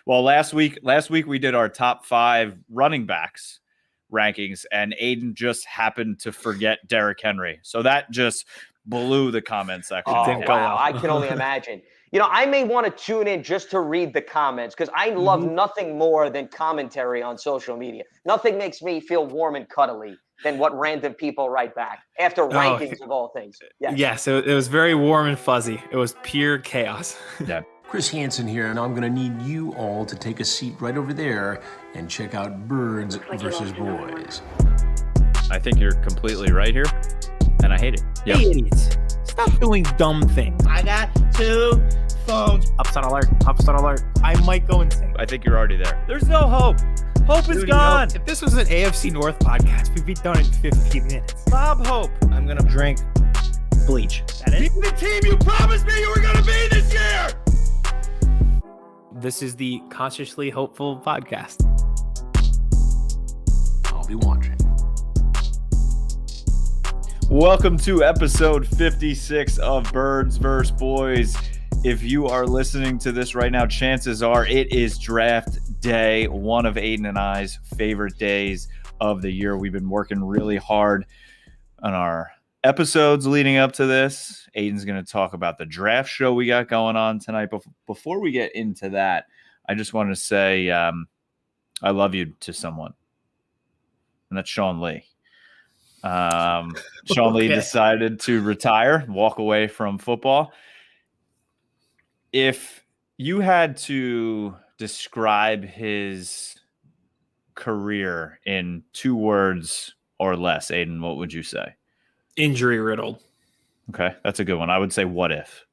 Well, last week we did our top 5 running backs rankings, and Aidan just happened to forget Derrick Henry. So that just blew the comment section. Oh, wow. I can only imagine. I may want to tune in just to read the comments because I love nothing more than commentary on social media. Nothing makes me feel warm and cuddly than what random people write back after rankings of all things. Yes, it was very warm and fuzzy. It was pure chaos. Yeah. Chris Hansen here, and I'm going to need you all to take a seat right over there and check out Birds versus Boys. I think you're completely right here, and I hate it. Yep. Hey, idiots. Stop doing dumb things. I got 2 phones. Upset alert. I might go insane. I think you're already there. There's no hope. Hope is gone. If this was an AFC North podcast, we'd be done in 15 minutes. Bob Hope. I'm going to drink bleach. That is? Be the team you promised me you were going to be this year. This is the Consciously Hopeful podcast. I'll be watching. Welcome to episode 56 of Birds vs. Boys. If you are listening to this right now, chances are it is draft day, one of Aidan and I's favorite days of the year. We've been working really hard on our episodes leading up to this. Aidan's going to talk about the draft show we got going on tonight. But before we get into that, I just want to say I love you to someone, and that's Sean Lee. Sean Lee decided to retire, walk away from football. If you had to describe his career in 2 words or less, Aidan, what would you say? Injury riddled. Okay, that's a good one. I would say what if.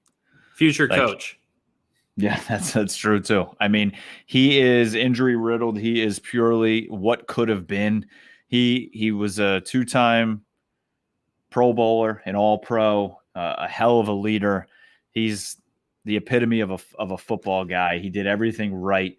Future coach. Yeah, that's true too. I mean, he is injury riddled. He is purely what could have been. He was a 2-time Pro Bowler, an All-Pro, a hell of a leader. He's the epitome of a football guy. He did everything right.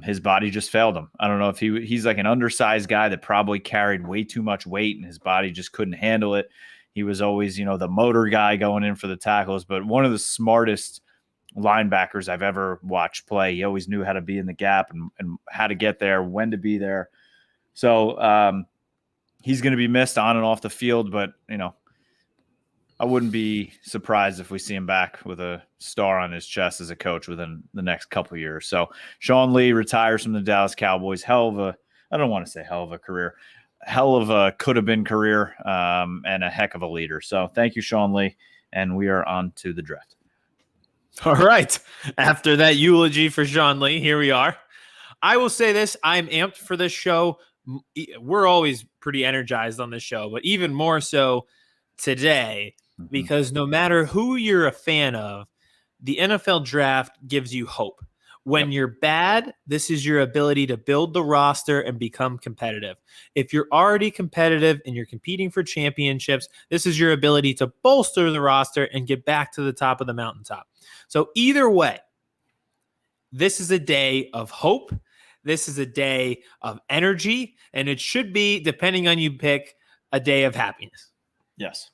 His body just failed him. I don't know if he's like an undersized guy that probably carried way too much weight and his body just couldn't handle it. He was always, the motor guy going in for the tackles, but one of the smartest linebackers I've ever watched play. He always knew how to be in the gap and how to get there, when to be there. So he's going to be missed on and off the field, but, I wouldn't be surprised if we see him back with a star on his chest as a coach within the next couple of years. So Sean Lee retires from the Dallas Cowboys. I don't want to say hell of a career, hell of a could have been career, and a heck of a leader. So thank you, Sean Lee. And we are on to the draft. All right. After that eulogy for Sean Lee, here we are. I will say this. I'm amped for this show. We're always pretty energized on this show, but even more so today, because no matter who you're a fan of, the NFL draft gives you hope. When you're bad, this is your ability to build the roster and become competitive. If you're already competitive and you're competing for championships, this is your ability to bolster the roster and get back to the top of the mountaintop. So either way, this is a day of hope. This is a day of energy, and it should be, depending on you pick, a day of happiness. Yes.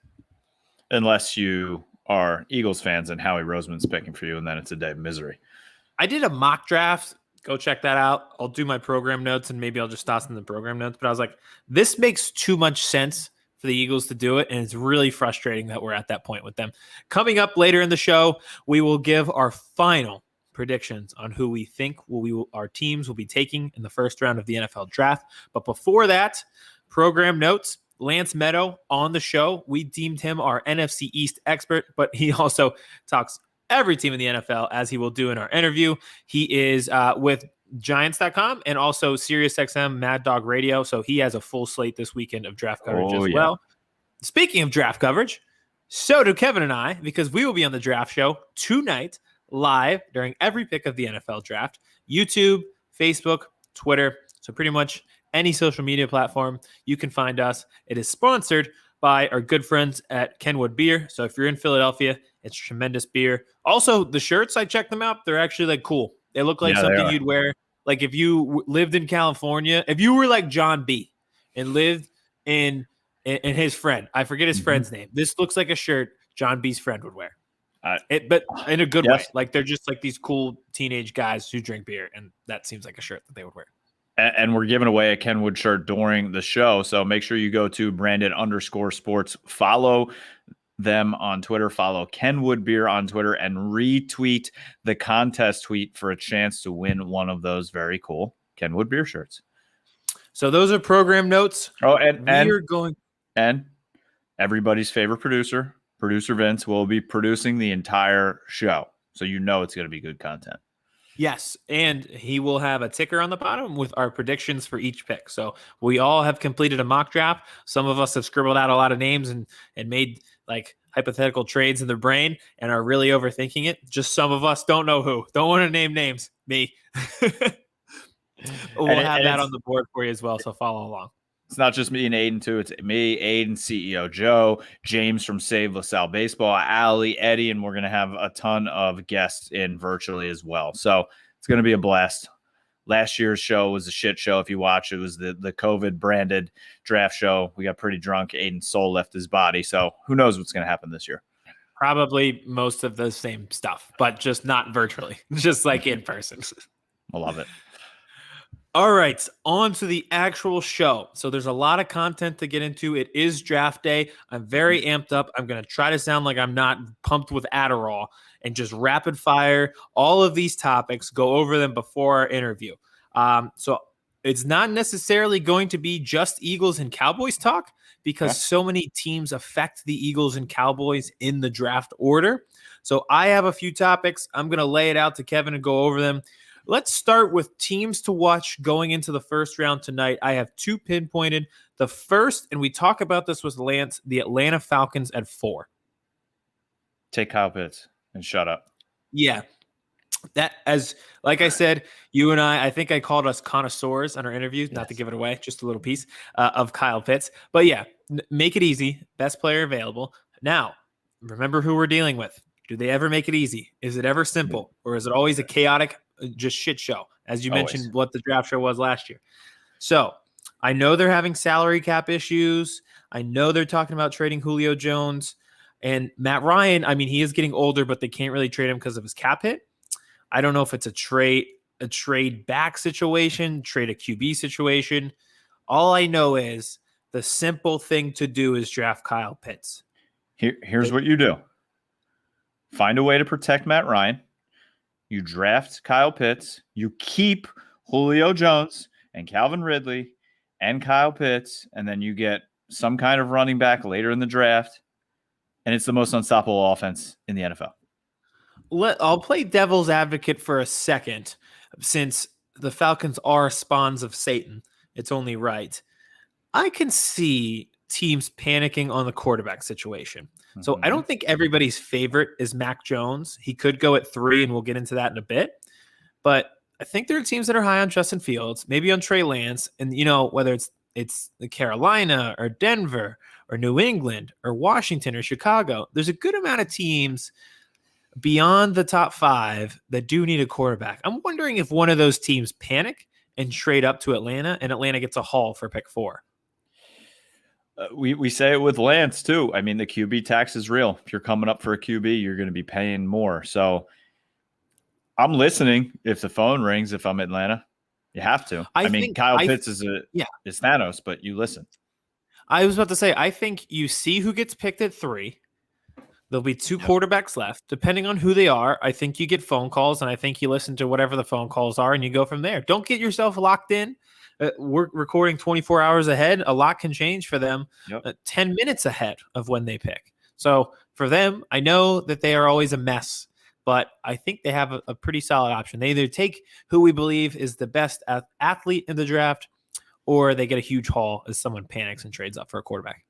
Unless you are Eagles fans and Howie Roseman's picking for you, and then it's a day of misery. I did a mock draft. Go check that out. I'll do my program notes, and maybe I'll just toss in the program notes. But I was like, this makes too much sense for the Eagles to do it, and it's really frustrating that we're at that point with them. Coming up later in the show, we will give our final predictions on who we think our teams will be taking in the first round of the NFL draft. But before that, program notes. Lance Medow on the show. We deemed him our NFC East expert, but he also talks every team in the NFL, as he will do in our interview. He is with Giants.com and also SiriusXM Mad Dog Radio, so he has a full slate this weekend of draft coverage well. Speaking of draft coverage, so do Kevin and I, because we will be on the draft show tonight, live during every pick of the NFL draft. YouTube, Facebook, Twitter, so pretty much any social media platform, you can find us. It is sponsored by our good friends at Kenwood Beer. So if you're in Philadelphia, it's tremendous beer. Also, the shirts, I checked them out. They're actually cool. They look like something you'd wear. Like if you lived in California, if you were like John B. and lived in his friend, I forget his friend's name. This looks like a shirt John B.'s friend would wear. But in a good way. Yes. Like they're just like these cool teenage guys who drink beer, and that seems like a shirt that they would wear. And we're giving away a Kenwood shirt during the show. So make sure you go to Brandon_sports. Follow them on Twitter. Follow Kenwood Beer on Twitter and retweet the contest tweet for a chance to win one of those very cool Kenwood Beer shirts. So those are program notes. Oh, and everybody's favorite producer Vince, will be producing the entire show. So you know it's going to be good content. Yes, and he will have a ticker on the bottom with our predictions for each pick. So we all have completed a mock draft. Some of us have scribbled out a lot of names and made like hypothetical trades in their brain and are really overthinking it. Just some of us don't know who. Don't want to name names. Me. We'll have that on the board for you as well, so follow along. It's not just me and Aidan, too. It's me, Aidan, CEO Joe, James from Save LaSalle Baseball, Allie, Eddie, and we're going to have a ton of guests in virtually as well. So it's going to be a blast. Last year's show was a shit show. If you watch, it was the COVID-branded draft show. We got pretty drunk. Aidan's soul left his body. So who knows what's going to happen this year. Probably most of the same stuff, but just not virtually, just like in person. I love it. All right, on to the actual show. So there's a lot of content to get into. It is draft day. I'm very amped up. I'm going to try to sound like I'm not pumped with Adderall and just rapid fire all of these topics, go over them before our interview. So it's not necessarily going to be just Eagles and Cowboys talk because so many teams affect the Eagles and Cowboys in the draft order. So I have a few topics. I'm going to lay it out to Kevin and go over them. Let's start with teams to watch going into the first round tonight. I have two pinpointed. The first, and we talk about this with Lance, the Atlanta Falcons at 4. Take Kyle Pitts and shut up. Yeah. Like I said, you and I think I called us connoisseurs on our interviews, not to give it away, just a little piece of Kyle Pitts. But yeah, make it easy. Best player available. Now, remember who we're dealing with. Do they ever make it easy? Is it ever simple? Or is it always a chaotic just shit show, as you mentioned what the draft show was last year? So I know they're having salary cap issues. I know they're talking about trading Julio Jones and Matt Ryan. I mean, he is getting older, but they can't really trade him because of his cap hit. I don't know if it's a trade back situation, trade a QB situation. All I know is the simple thing to do is draft Kyle Pitts. Here's what you do. Find a way to protect Matt Ryan. You draft Kyle Pitts. You keep Julio Jones and Calvin Ridley and Kyle Pitts, and then you get some kind of running back later in the draft, and it's the most unstoppable offense in the NFL. I'll play devil's advocate for a second, since the Falcons are spawns of Satan. It's only right. I can see teams panicking on the quarterback situation. So I don't think everybody's favorite is Mac Jones. He could go at 3, and we'll get into that in a bit. But I think there are teams that are high on Justin Fields, maybe on Trey Lance, and whether it's the Carolina or Denver or New England or Washington or Chicago. There's a good amount of teams beyond the top 5 that do need a quarterback. I'm wondering if one of those teams panic and trade up to Atlanta, and Atlanta gets a haul for pick 4. We say it with Lance, too. I mean, the QB tax is real. If you're coming up for a QB, you're going to be paying more. So I'm listening if the phone rings, if I'm Atlanta. You have to. I mean, Kyle Pitts is Thanos, but you listen. I was about to say, I think you see who gets picked at 3. There'll be 2 quarterbacks left. Depending on who they are, I think you get phone calls, and I think you listen to whatever the phone calls are, and you go from there. Don't get yourself locked in. We're recording 24 hours ahead. A lot can change for them 10 minutes ahead of when they pick. So for them, I know that they are always a mess, but I think they have a pretty solid option. They either take who we believe is the best athlete in the draft, or they get a huge haul as someone panics and trades up for a quarterback.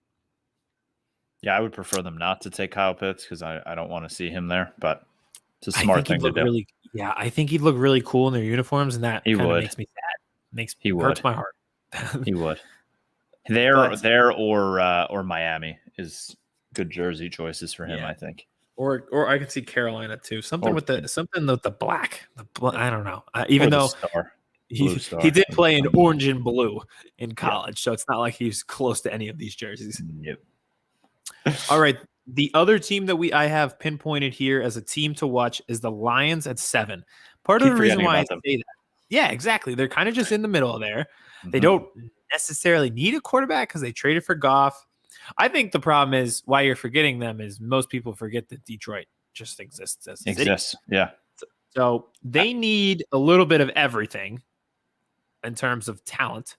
Yeah, I would prefer them not to take Kyle Pitts because I don't want to see him there, but it's a smart thing to do. I think he'd look really cool in their uniforms, and that kind of makes me sad. Hurts my heart. He would. There or Miami is good jersey choices for him, I think. Or I could see Carolina too. Something with the black. I don't know. Even though he did play in orange and blue in college, so it's not like he's close to any of these jerseys. Yep. All right. The other team that I have pinpointed here as a team to watch is the Lions at 7. Part of the reason why I say that. Yeah, exactly. They're kind of just in the middle there. They don't necessarily need a quarterback because they traded for Goff. I think the problem is why you're forgetting them is most people forget that Detroit just exists as a city. Yeah. So they need a little bit of everything in terms of talent.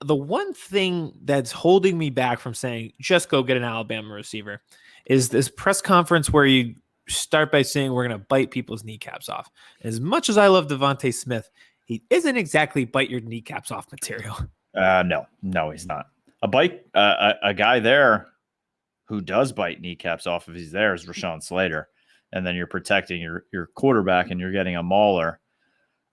The one thing that's holding me back from saying just go get an Alabama receiver is this press conference where you start by saying we're going to bite people's kneecaps off. As much as I love Devontae Smith, he isn't exactly bite your kneecaps off material. No, he's not. A guy there who does bite kneecaps off if he's there is Rashawn Slater. And then you're protecting your quarterback and you're getting a mauler.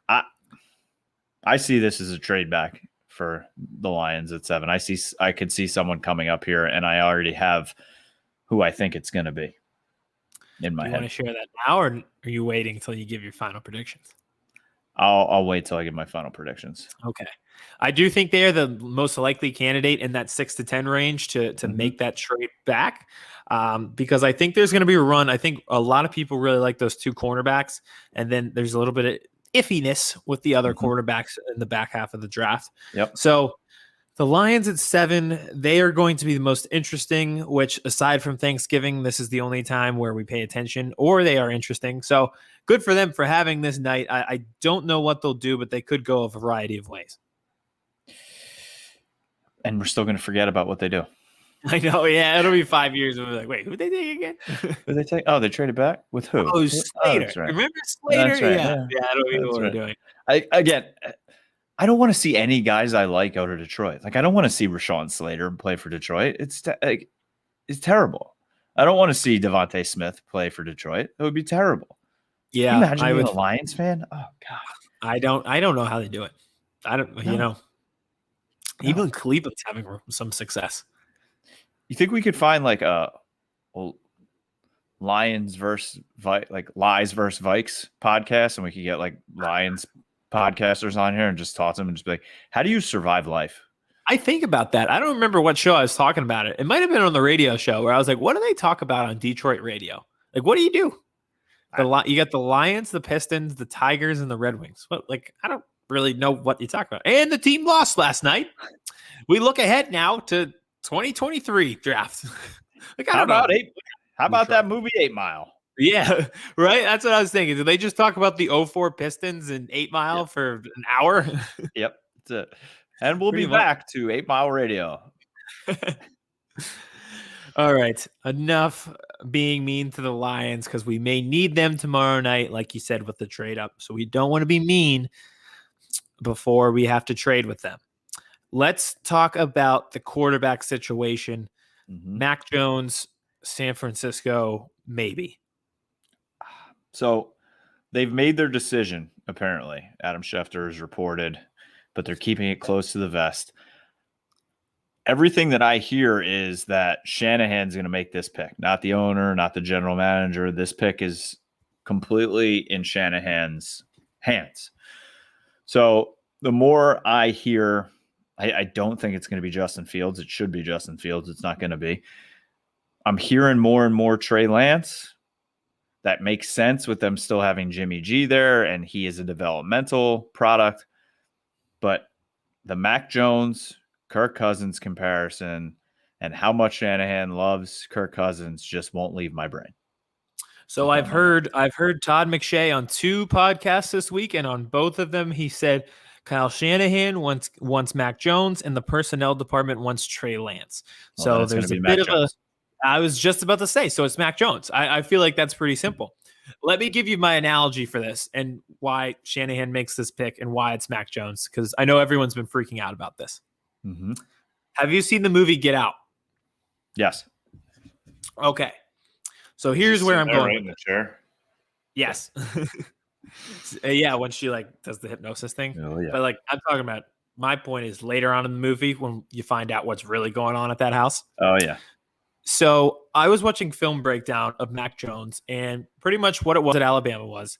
I see this as a trade back for the Lions at 7. I could see someone coming up here, and I already have who I think it's going to be in my head. You want to share that now, or are you waiting until you give your final predictions? I'll wait till I give my final predictions. Okay. I do think they are the most likely candidate in that 6 to 10 range to make that trade back because I think there's going to be a run. I think a lot of people really like those 2 cornerbacks, and then there's a little bit of iffiness with the other quarterbacks in the back half of the draft. Yep. So the Lions at 7, they are going to be the most interesting, which aside from Thanksgiving, this is the only time where we pay attention, or they are interesting. So good for them for having this night. I don't know what they'll do, but they could go a variety of ways. And we're still going to forget about what they do. I know, yeah. It'll be 5 years. And we'll be like, wait, who did they take again? Who they take? Oh, they traded back? With who? Oh, Slater. Right. Remember Slater? That's right. Yeah, that'll be what we're doing. I don't want to see any guys I like go to Detroit. Like, I don't want to see Rashawn Slater play for Detroit. It's terrible. I don't want to see Devontae Smith play for Detroit. It would be terrible. Yeah, Can you imagine being a Lions fan? Oh God, I don't know how they do it. I don't. You know, even Cleveland's having some success. You think we could find like a Lions versus Lies versus Vikes podcast, and we could get like Lions podcasters on here and just talk to them and just be like, how do you survive life? I think about that. I don't remember what show I was talking about it. It might have been on the radio show where I was like, what do they talk about on Detroit radio? Like, what do you do? You got the Lions, the Pistons, the Tigers, and the Red Wings. What? Like, I don't really know what you talk about. And the team lost last night. We look ahead now to 2023 draft. Like, How about that movie 8 Mile? Yeah, right. That's what I was thinking. Did they just talk about the 04 Pistons and 8 Mile for an hour? Yep. That's it. And we'll be back to 8 Mile Radio. All right. Enough being mean to the Lions because we may need them tomorrow night, like you said, with the trade up. So we don't want to be mean before we have to trade with them. Let's talk about the quarterback situation. Mac Jones, San Francisco, maybe. So they've made their decision, apparently. Adam Schefter has reported, but they're keeping it close to the vest. Everything that I hear is that Shanahan's going to make this pick, not the owner, not the general manager. This pick is completely in Shanahan's hands. So the more I hear, I don't think it's going to be Justin Fields. It should be Justin Fields. It's not going to be. I'm hearing more and more Trey Lance. That makes sense with them still having Jimmy G there, and he is a developmental product. But the Mac Jones, Kirk Cousins comparison and how much Shanahan loves Kirk Cousins just won't leave my brain. So I've heard Todd McShay on 2 podcasts this week, and on both of them he said Kyle Shanahan wants Mac Jones and the personnel department wants Trey Lance. So there's a bit of a I was just about to say, so it's Mac Jones. I feel like that's pretty simple. Let me give you my analogy for this and why Shanahan makes this pick and why it's Mac Jones, because I know everyone's been freaking out about this. Have you seen the movie Get Out? Yes. Okay. So here's where I'm going. Right in the chair. Yes. Yeah, when she like does the hypnosis thing. Oh, yeah. But like I'm talking about, my point is later on in the movie when you find out what's really going on at that house. Oh, yeah. So I was watching film breakdown of Mac Jones, and pretty much what it was at Alabama was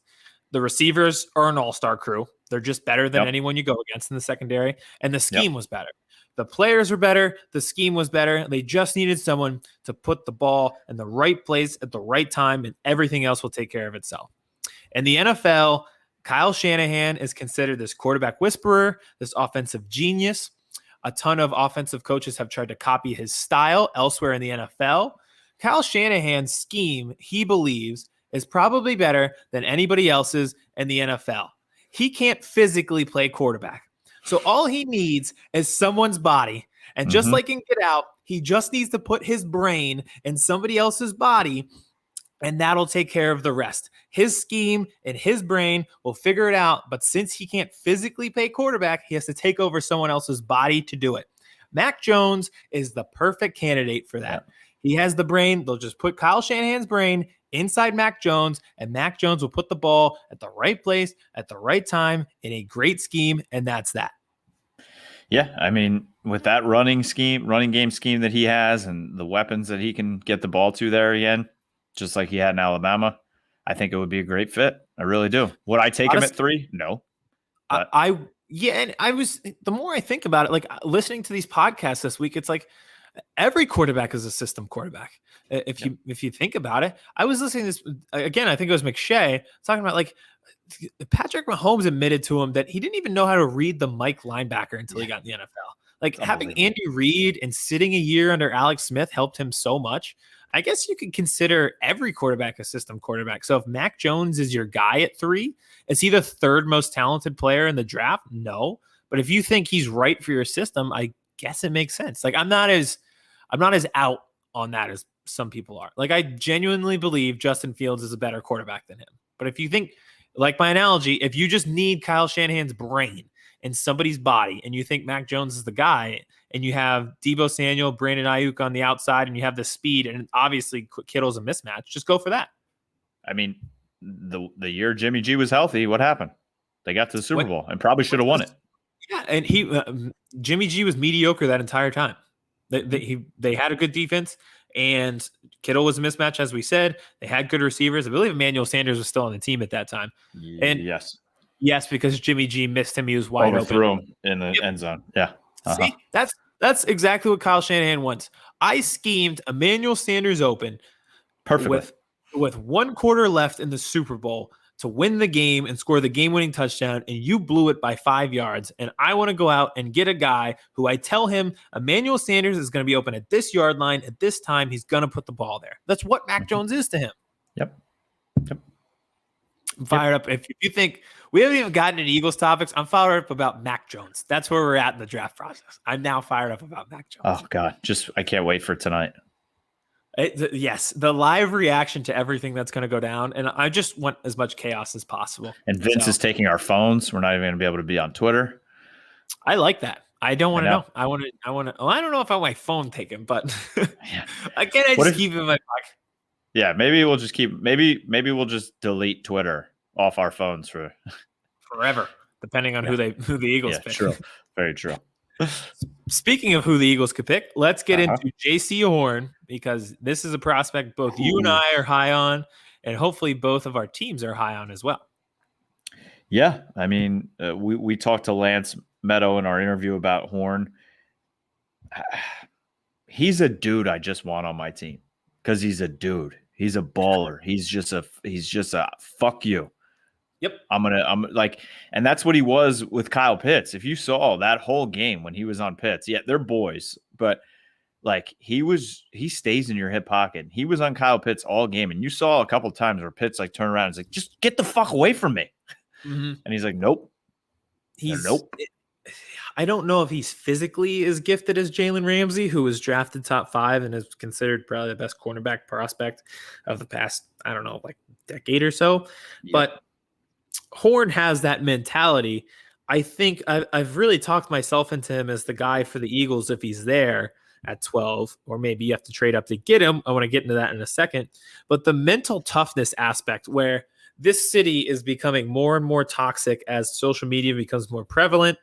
the receivers are an all-star crew. They're just better than anyone you go against in the secondary, and the scheme was better. The players were better. The scheme was better. They just needed someone to put the ball in the right place at the right time, and everything else will take care of itself. In the NFL, Kyle Shanahan is considered this quarterback whisperer, this offensive genius. A ton of offensive coaches have tried to copy his style elsewhere in the NFL. Kyle Shanahan's scheme, he believes, is probably better than anybody else's in the NFL. He can't physically play quarterback. So all he needs is someone's body. And just like in Get Out, he just needs to put his brain in somebody else's body, and that'll take care of the rest. His scheme and his brain will figure it out. But since he can't physically play quarterback, he has to take over someone else's body to do it. Mac Jones is the perfect candidate for that. He has the brain. They'll just put Kyle Shanahan's brain inside Mac Jones, and Mac Jones will put the ball at the right place at the right time in a great scheme, and that's that. Yeah, I mean, with that running game scheme that he has and the weapons that he can get the ball to there again, just like he had in Alabama, I think it would be a great fit. I really do. Would I take him at 3? No. But and I was, the more I think about it, like listening to these podcasts this week, it's like every quarterback is a system quarterback. If you think about it, I was listening to this again. I think it was McShay talking about like Patrick Mahomes admitted to him that he didn't even know how to read the Mike linebacker until he got in the NFL. Like having Andy Reid and sitting a year under Alex Smith helped him so much. I guess you could consider every quarterback a system quarterback. So if Mac Jones is your guy at 3, is he the 3rd most talented player in the draft? No. But if you think he's right for your system, I guess it makes sense. Like I'm not as out on that as some people are. Like I genuinely believe Justin Fields is a better quarterback than him. But if you think, like my analogy, if you just need Kyle Shanahan's brain in somebody's body and you think Mac Jones is the guy and you have Deebo Samuel, Brandon Ayuk on the outside and you have the speed and obviously Kittle's a mismatch, just go for that. I mean, the year Jimmy G was healthy, what happened? They got to the Super Bowl and probably should have won it. Yeah, and Jimmy G was mediocre that entire time. They had a good defense, and Kittle was a mismatch, as we said. They had good receivers. I believe Emmanuel Sanders was still on the team at that time. And yes, because Jimmy G missed him. He was wide open. Overthrew him in the end zone. Yeah. See, that's exactly what Kyle Shanahan wants. I schemed Emmanuel Sanders open perfectly with 1 quarter left in the Super Bowl to win the game and score the game-winning touchdown, and you blew it by 5 yards. And I want to go out and get a guy who I tell him Emmanuel Sanders is going to be open at this yard line at this time. He's going to put the ball there. That's what Mac Jones is to him. Yep. I'm fired up. If you think we haven't even gotten into Eagles topics, I'm fired up about Mac Jones. That's where we're at in the draft process. I'm now fired up about Mac Jones. Oh, God. I can't wait for tonight. Yes, the live reaction to everything that's going to go down, and I just want as much chaos as possible. And Vince is taking our phones. We're not even going to be able to be on Twitter. I like that. I don't want to know. I want to. Well, I don't know if I want my phone taken, but again, I just keep it in my pocket. Yeah, maybe we'll just keep. Maybe we'll just delete Twitter off our phones forever, depending on who the Eagles pick. True. Very true. Speaking of who the Eagles could pick, let's get into Jaycee Horn, because this is a prospect both you and I are high on, and hopefully both of our teams are high on as well. Yeah, I mean, we talked to Lance Medow in our interview about Horn. He's a dude I just want on my team because he's a dude. He's a baller. He's just a fuck you. Yep. I'm like, and that's what he was with Kyle Pitts. If you saw that whole game when he was on Pitts, yeah, they're boys, but like he stays in your hip pocket. He was on Kyle Pitts all game. And you saw a couple of times where Pitts like turned around and was like, just get the fuck away from me. Mm-hmm. And he's like, nope. Nope. I don't know if he's physically as gifted as Jalen Ramsey, who was drafted top 5 and is considered probably the best cornerback prospect of the past, I don't know, like decade or so. Yeah. But Horn has that mentality. I think I've really talked myself into him as the guy for the Eagles if he's there at 12, or maybe you have to trade up to get him. I want to get into that in a second. But the mental toughness aspect, where this city is becoming more and more toxic as social media becomes more prevalent,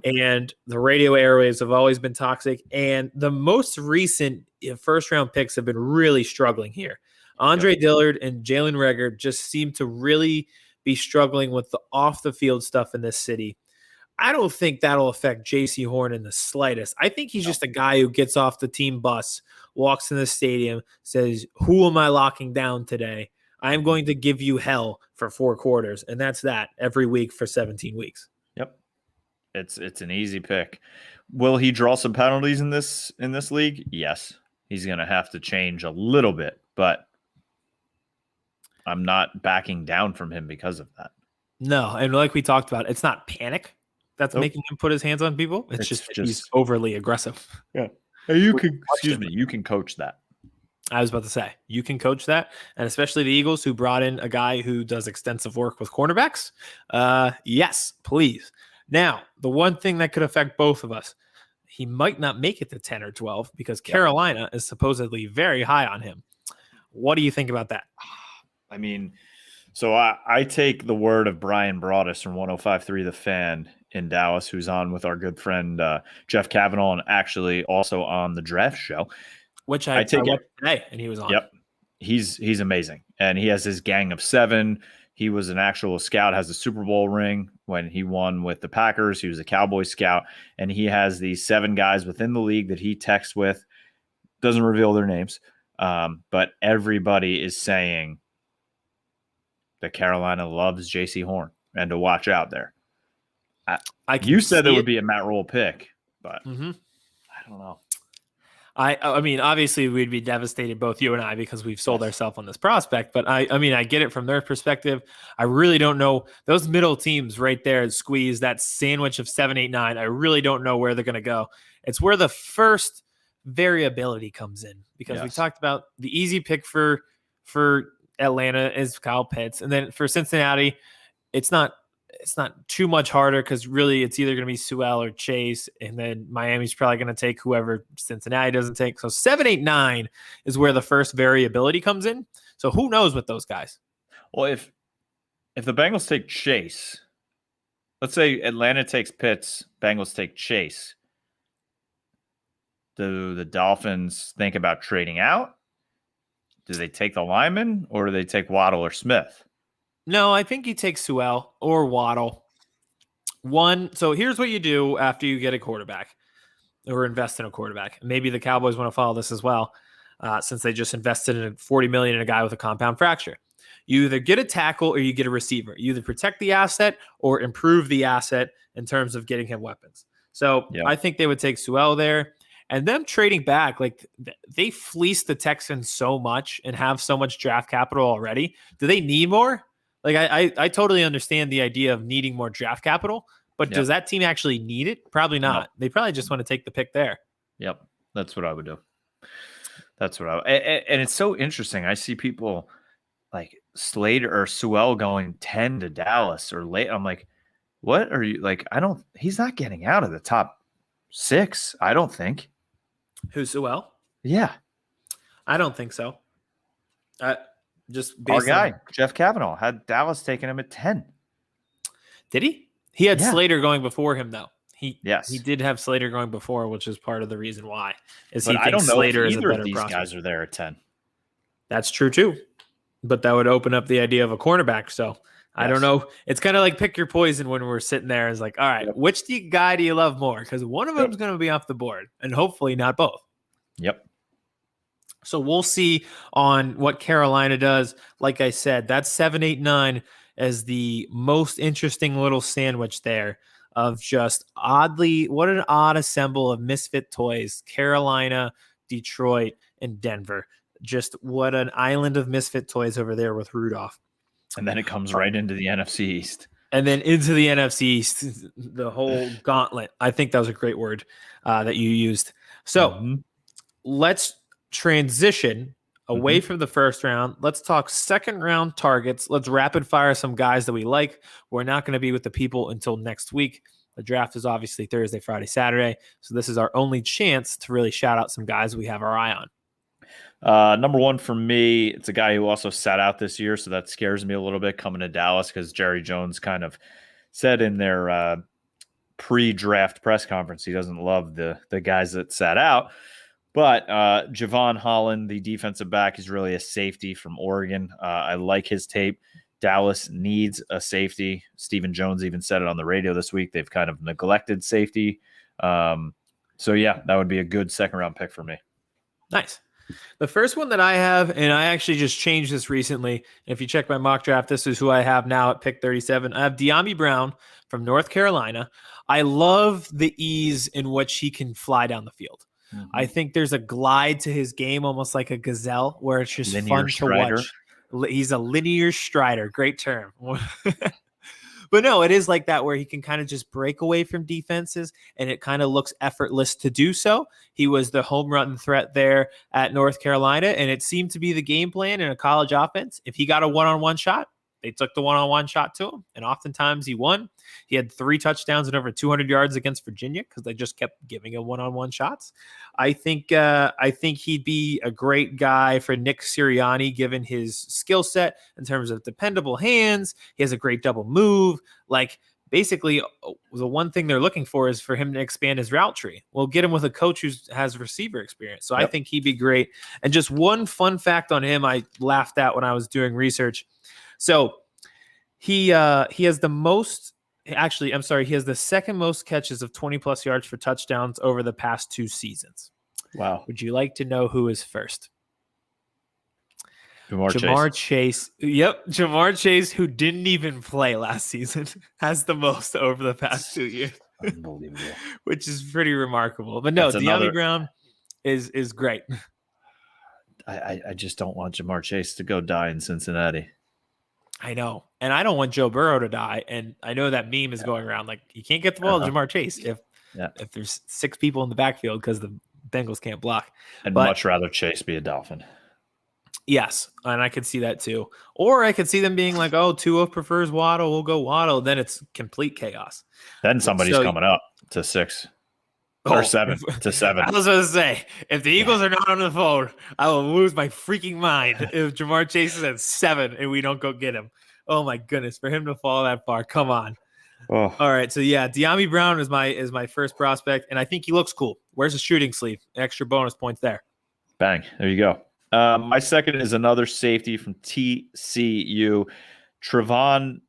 and the radio airwaves have always been toxic. And the most recent first-round picks have been really struggling here. Andre Dillard and Jalen Reagor just seem to really be struggling with the off-the-field stuff in this city. I don't think that'll affect Jaycee Horn in the slightest. I think he's just a guy who gets off the team bus, walks in the stadium, says, "Who am I locking down today? I'm going to give you hell for 4 quarters." And that's that every week for 17 weeks. Yep. It's an easy pick. Will he draw some penalties in this league? Yes. He's going to have to change a little bit, but I'm not backing down from him because of that. No, and like we talked about, it's not panic that's making him put his hands on people. It's just he's overly aggressive. Yeah. You can coach that. I was about to say, you can coach that, and especially the Eagles, who brought in a guy who does extensive work with cornerbacks. Yes, please. Now, the one thing that could affect both of us, he might not make it to 10 or 12 because Carolina is supposedly very high on him. What do you think about that? I mean, so I take the word of Brian Broaddus from 105.3 The Fan in Dallas, who's on with our good friend Jeff Kavanaugh, and actually also on the draft show. Which I watched today, and he was on. Yep. He's amazing. And he has his gang of 7. He was an actual scout, has a Super Bowl ring when he won with the Packers. He was a Cowboys scout, and he has these 7 guys within the league that he texts with. Doesn't reveal their names, but everybody is saying that Carolina loves Jaycee Horn and to watch out there. You said it would be a Matt Rule pick, but I don't know. I mean, obviously we'd be devastated, both you and I, because we've sold ourselves on this prospect. But I mean, I get it from their perspective. I really don't know those middle teams right there. Squeeze that sandwich of 7, 8, 9. I really don't know where they're going to go. It's where the first variability comes in, because we talked about the easy pick for Atlanta is Kyle Pitts, and then for Cincinnati, it's not too much harder because really it's either going to be Sewell or Chase, and then Miami's probably going to take whoever Cincinnati doesn't take. So 7, 8, 9 is where the first variability comes in. So who knows with those guys? Well, if the Bengals take Chase, let's say Atlanta takes Pitts, Bengals take Chase, do the Dolphins think about trading out? Do they take the lineman, or do they take Waddle or Smith? No, I think you take Sewell or Waddle. So here's what you do after you get a quarterback or invest in a quarterback. Maybe the Cowboys want to follow this as well, since they just invested in $40 million in a guy with a compound fracture. You either get a tackle or you get a receiver. You either protect the asset or improve the asset in terms of getting him weapons. So I think they would take Sewell there. And them trading back, like they fleeced the Texans so much and have so much draft capital already. Do they need more? Like I totally understand the idea of needing more draft capital, but does that team actually need it? Probably not. No. They probably just want to take the pick there. Yep. That's what I would do. And it's so interesting. I see people like Slater or Sewell going 10 to Dallas or late. I'm like, what are you like? He's not getting out of the top 6. I don't think. Who's Sewell? Yeah. I don't think so. Just our guy, Jeff Kavanaugh, had Dallas taking him at 10. Did he? He had Slater going before him, though. He He did have Slater going before, which is part of the reason why. I don't know Slater if either of these guys are there at 10. That's true, too. But that would open up the idea of a cornerback. So I don't know. It's kind of like pick your poison when we're sitting there. It's like, all right, which guy do you love more? Because one of them is going to be off the board, and hopefully not both. Yep. So we'll see on what Carolina does. Like I said, that's 7, 8, 9 as the most interesting little sandwich there of just what an odd assemble of misfit toys. Carolina, Detroit, and Denver. Just what an island of misfit toys over there with Rudolph. And then it comes right into the NFC East. And then into the NFC East, the whole gauntlet. I think that was a great word that you used. So let's transition away from the first round. Let's talk second round targets. Let's rapid fire some guys that we like. We're not going to be with the people until next week. The draft is obviously Thursday, Friday, Saturday. So this is our only chance to really shout out some guys we have our eye on. Number 1 for me, it's a guy who also sat out this year, so that scares me a little bit coming to Dallas, because Jerry Jones kind of said in their pre-draft press conference he doesn't love the guys that sat out. But Javon Holland, the defensive back, is really a safety from Oregon. I like his tape. Dallas needs a safety. Stephen Jones even said it on the radio this week. They've kind of neglected safety. So yeah, that would be a good second-round pick for me. Nice. The first one that I have, and I actually just changed this recently. If you check my mock draft, this is who I have now at pick 37. I have De'Ami Brown from North Carolina. I love the ease in which he can fly down the field. Mm-hmm. I think there's a glide to his game, almost like a gazelle, where it's just linear fun strider. To watch. He's a linear strider. Great term. But no, it is like that where he can kind of just break away from defenses, and it kind of looks effortless to do so. He was the home run threat there at North Carolina, and it seemed to be the game plan in a college offense. If he got a one-on-one shot, they took the one-on-one shot to him, and oftentimes he won. He had 3 touchdowns and over 200 yards against Virginia because they just kept giving him one-on-one shots. I think he'd be a great guy for Nick Sirianni, given his skill set in terms of dependable hands. He has a great double move. Like, basically, the one thing they're looking for is for him to expand his route tree. We'll get him with a coach who has receiver experience. So I think he'd be great. And just one fun fact on him I laughed at when I was doing research. So he has the most – actually, I'm sorry. He has the second most catches of 20-plus yards for touchdowns over the past 2 seasons. Wow. Would you like to know who is first? Jamar Chase. Yep, Jamar Chase, who didn't even play last season, has the most over the past 2 years. Unbelievable. Which is pretty remarkable. But no, De'Ami Brown is great. I just don't want Jamar Chase to go die in Cincinnati. I know. And I don't want Joe Burrow to die. And I know that meme is going around. Like, you can't get the ball to Jamar Chase if there's 6 people in the backfield because the Bengals can't block. I'd much rather Chase be a Dolphin. Yes, and I could see that too. Or I could see them being like, oh, Tua prefers Waddle, we'll go Waddle. Then it's complete chaos. Then somebody's coming up to 6. Or 7 to 7. I was going to say, if the Eagles are not on the phone, I will lose my freaking mind if Jamar Chase is at 7 and we don't go get him. Oh my goodness, for him to fall that far, come on. Oh. All right, so yeah, De'Ami Brown is my first prospect, and I think he looks cool. Where's the shooting sleeve? Extra bonus points there. Bang, there you go. My second is another safety from TCU, Trevon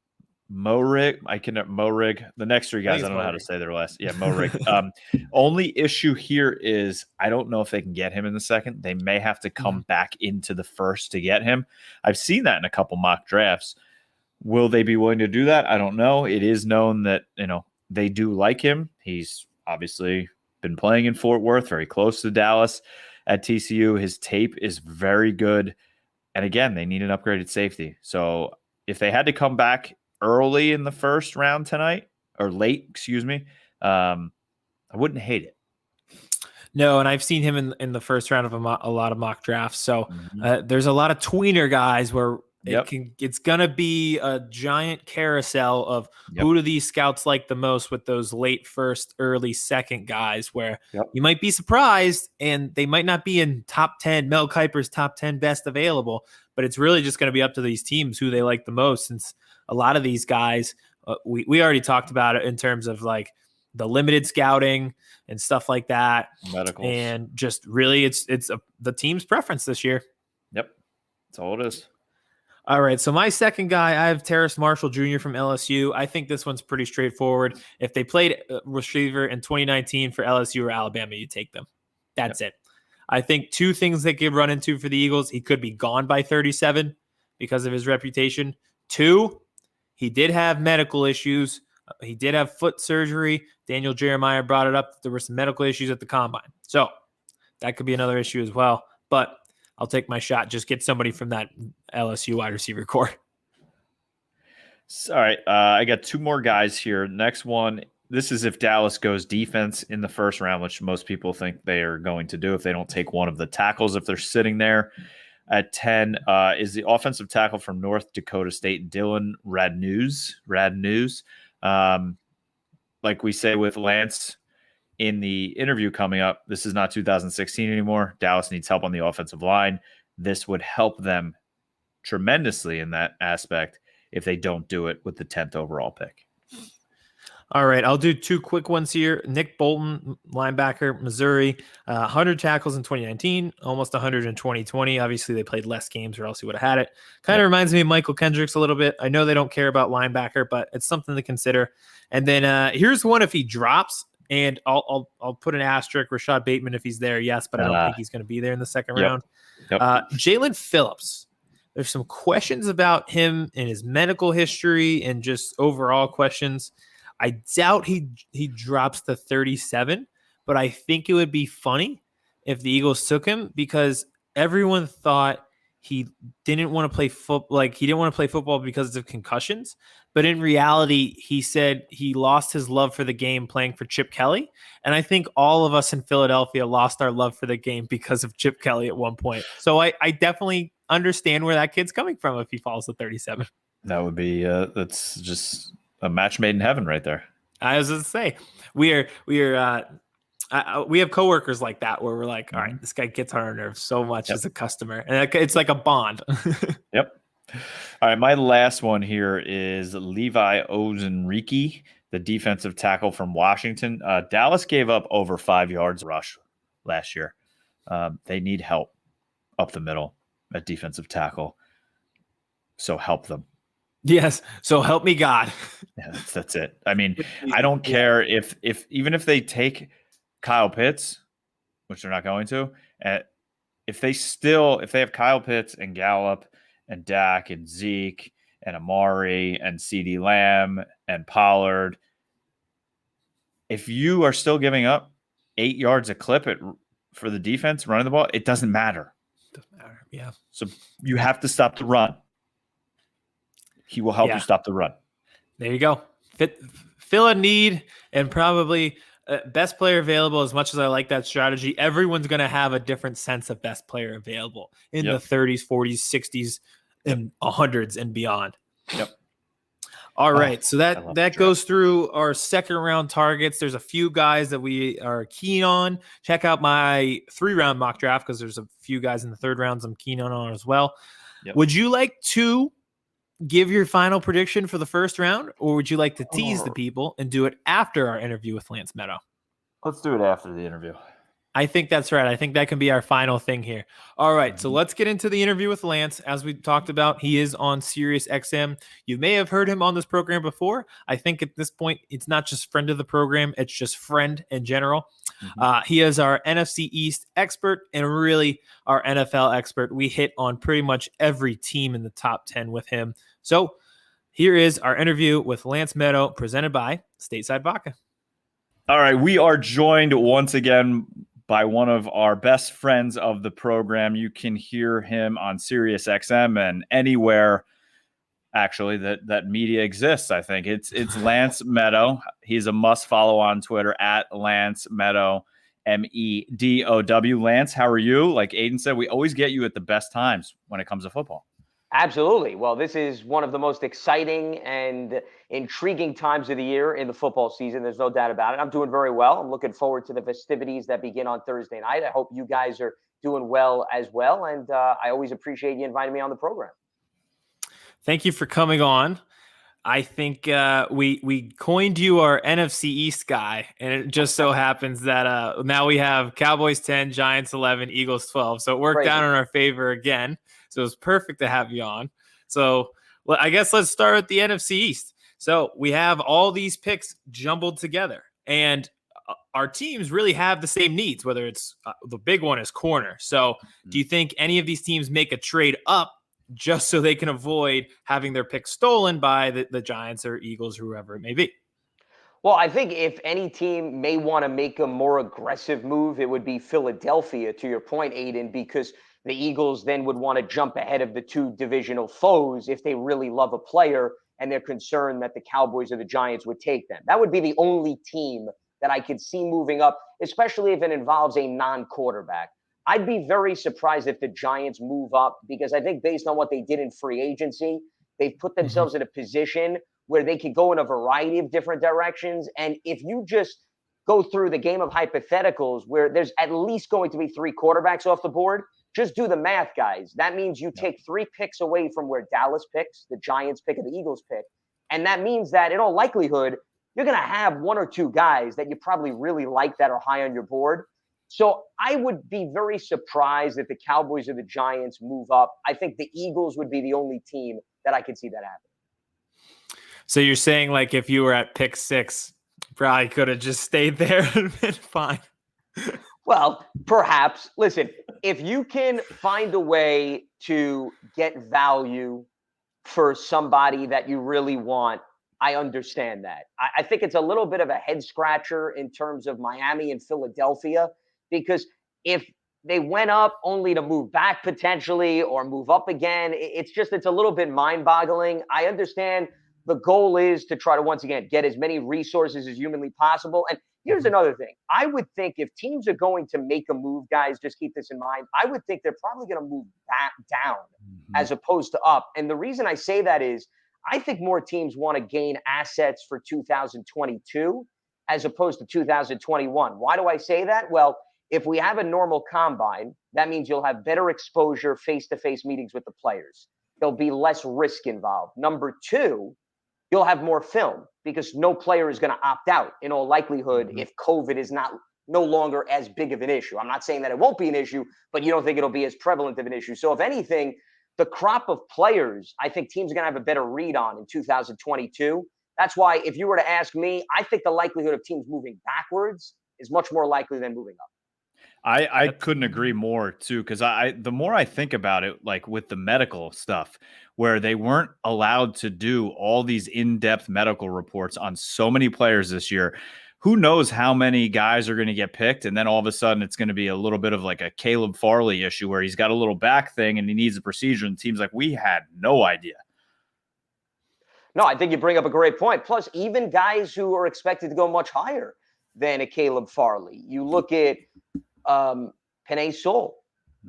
Moehrig. Moehrig. The next 3 guys, I don't know how to say their last. Yeah, Moehrig. Only issue here is I don't know if they can get him in the second. They may have to come back into the first to get him. I've seen that in a couple mock drafts. Will they be willing to do that? I don't know. It is known that, they do like him. He's obviously been playing in Fort Worth, very close to Dallas at TCU. His tape is very good. And again, they need an upgraded safety. So if they had to come back early in the first round tonight, or late, excuse me, I wouldn't hate it. No, and I've seen him in the first round of a lot of mock drafts. So there's a lot of tweener guys where it's going to be a giant carousel of who do these scouts like the most with those late first, early second guys where you might be surprised and they might not be in top 10, Mel Kiper's top 10 best available, but it's really just going to be up to these teams who they like the most, since a lot of these guys, we already talked about it in terms of like the limited scouting and stuff like that. Medicals. And just really it's the team's preference this year. Yep. That's all it is. All right, so my second guy, I have Terrace Marshall Jr. from LSU. I think this one's pretty straightforward. If they played receiver in 2019 for LSU or Alabama, you take them. That's it. I think 2 things they could run into for the Eagles. He could be gone by 37 because of his reputation. 2, he did have medical issues. He did have foot surgery. Daniel Jeremiah brought it up that there were some medical issues at the combine. So that could be another issue as well. But I'll take my shot. Just get somebody from that LSU wide receiver core. All right. I got 2 more guys here. Next one, this is if Dallas goes defense in the first round, which most people think they are going to do if they don't take one of the tackles if they're sitting there. At 10 is the offensive tackle from North Dakota State, Dylan Radnews. Like we say with Lance in the interview coming up, this is not 2016 anymore. Dallas needs help on the offensive line. This would help them tremendously in that aspect if they don't do it with the 10th overall pick. All right, I'll do two quick ones here. Nick Bolton, linebacker, Missouri, 100 tackles in 2019, almost 100 in 2020. Obviously, they played less games or else he would have had it. Kind of reminds me of Michael Kendricks a little bit. I know they don't care about linebacker, but it's something to consider. And then here's one if he drops, and I'll put an asterisk, Rashad Bateman if he's there, yes, but I don't think he's going to be there in the second round. Jalen Phillips. There's some questions about him and his medical history and just overall questions. I doubt he drops to 37, but I think it would be funny if the Eagles took him because everyone thought he didn't want to play he didn't want to play football because of concussions. But in reality, he said he lost his love for the game playing for Chip Kelly. And I think all of us in Philadelphia lost our love for the game because of Chip Kelly at one point. So I definitely understand where that kid's coming from if he falls to 37. That would be that's just a match made in heaven right there. I was going to say, we have coworkers like that where we're like, all right, this guy gets on our nerves so much as a customer. And it's like a bond. Yep. All right. My last one here is Levi Ozenrique, the defensive tackle from Washington. Dallas gave up over 5 yards rush last year. They need help up the middle at defensive tackle. So help them. Yes. So help me God. Yeah, that's it. I mean, I don't care if even if they take Kyle Pitts, which they're not going to, if they have Kyle Pitts and Gallup and Dak and Zeke and Amari and CeeDee Lamb and Pollard, if you are still giving up 8 yards a clip for the defense running the ball, it doesn't matter. Doesn't matter. Yeah. So you have to stop the run. He will help you stop the run. There you go. Fill a need and probably best player available. As much as I like that strategy, everyone's going to have a different sense of best player available in the 30s, 40s, 60s, and 100s and beyond. Yep. All right. So that goes through our second round targets. There's a few guys that we are keen on. Check out my 3-round mock draft because there's a few guys in the third rounds I'm keen on as well. Yep. Would you like to give your final prediction for the first round, or would you like to tease the people and do it after our interview with Lance Medow? Let's do it after the interview. I think that's right. I think that can be our final thing here. All right, so let's get into the interview with Lance. As we talked about, he is on Sirius XM. You may have heard him on this program before. I think at this point, it's not just friend of the program, it's just friend in general. He is our NFC East expert and really our NFL expert. We hit on pretty much every team in the top 10 with him. So here is our interview with Lance Medow, presented by Stateside Vodka. All right, we are joined once again by one of our best friends of the program. You can hear him on Sirius XM and anywhere actually that media exists. I think it's Lance Medow. He's a must follow on Twitter at Lance Medow, MEDOW. Lance, how are you? Like Aidan said, we always get you at the best times when it comes to football. Absolutely. Well, this is one of the most exciting and intriguing times of the year in the football season. There's no doubt about it. I'm doing very well. I'm looking forward to the festivities that begin on Thursday night. I hope you guys are doing well as well. And I always appreciate you inviting me on the program. Thank you for coming on. I think we coined you our NFC East guy, and it just so happens that now we have Cowboys 10, Giants 11, Eagles 12. So it worked out in our favor again. So it's perfect to have you on. So I guess let's start with the NFC East. So we have all these picks jumbled together, and our teams really have the same needs, whether it's the big one is corner. So do you think any of these teams make a trade up just so they can avoid having their pick stolen by the Giants or Eagles or whoever it may be? Well, I think if any team may want to make a more aggressive move, it would be Philadelphia, to your point, Aidan, because the Eagles then would want to jump ahead of the two divisional foes if they really love a player and they're concerned that the Cowboys or the Giants would take them. That would be the only team that I could see moving up, especially if it involves a non-quarterback. I'd be very surprised if the Giants move up because I think based on what they did in free agency, they've put themselves in a position where they could go in a variety of different directions. And if you just go through the game of hypotheticals where there's at least going to be 3 quarterbacks off the board, just do the math, guys. That means you take 3 picks away from where Dallas picks, the Giants pick, and the Eagles pick. And that means that in all likelihood, you're going to have one or two guys that you probably really like that are high on your board. So I would be very surprised if the Cowboys or the Giants move up. I think the Eagles would be the only team that I could see that happen. So you're saying, like, if you were at pick 6, probably could have just stayed there and been fine. Well, perhaps. Listen, if you can find a way to get value for somebody that you really want, I understand that. I think it's a little bit of a head scratcher in terms of Miami and Philadelphia, because if they went up only to move back potentially or move up again, it's a little bit mind boggling. I understand the goal is to try to, once again, get as many resources as humanly possible. And here's another thing. I would think if teams are going to make a move, guys, just keep this in mind. I would think they're probably going to move back down as opposed to up. And the reason I say that is I think more teams want to gain assets for 2022 as opposed to 2021. Why do I say that? Well, if we have a normal combine, that means you'll have better exposure, face-to-face meetings with the players. There'll be less risk involved. Number 2, you'll have more film because no player is going to opt out in all likelihood if COVID is no longer as big of an issue. I'm not saying that it won't be an issue, but you don't think it'll be as prevalent of an issue. So if anything, the crop of players, I think teams are going to have a better read on in 2022. That's why if you were to ask me, I think the likelihood of teams moving backwards is much more likely than moving up. I couldn't agree more too, because the more I think about it, like with the medical stuff, where they weren't allowed to do all these in-depth medical reports on so many players this year, who knows how many guys are going to get picked, and then all of a sudden it's going to be a little bit of like a Caleb Farley issue where he's got a little back thing and he needs a procedure, and teams like, we had no idea. No, I think you bring up a great point. Plus, even guys who are expected to go much higher than a Caleb Farley. You look at Penei Sewell,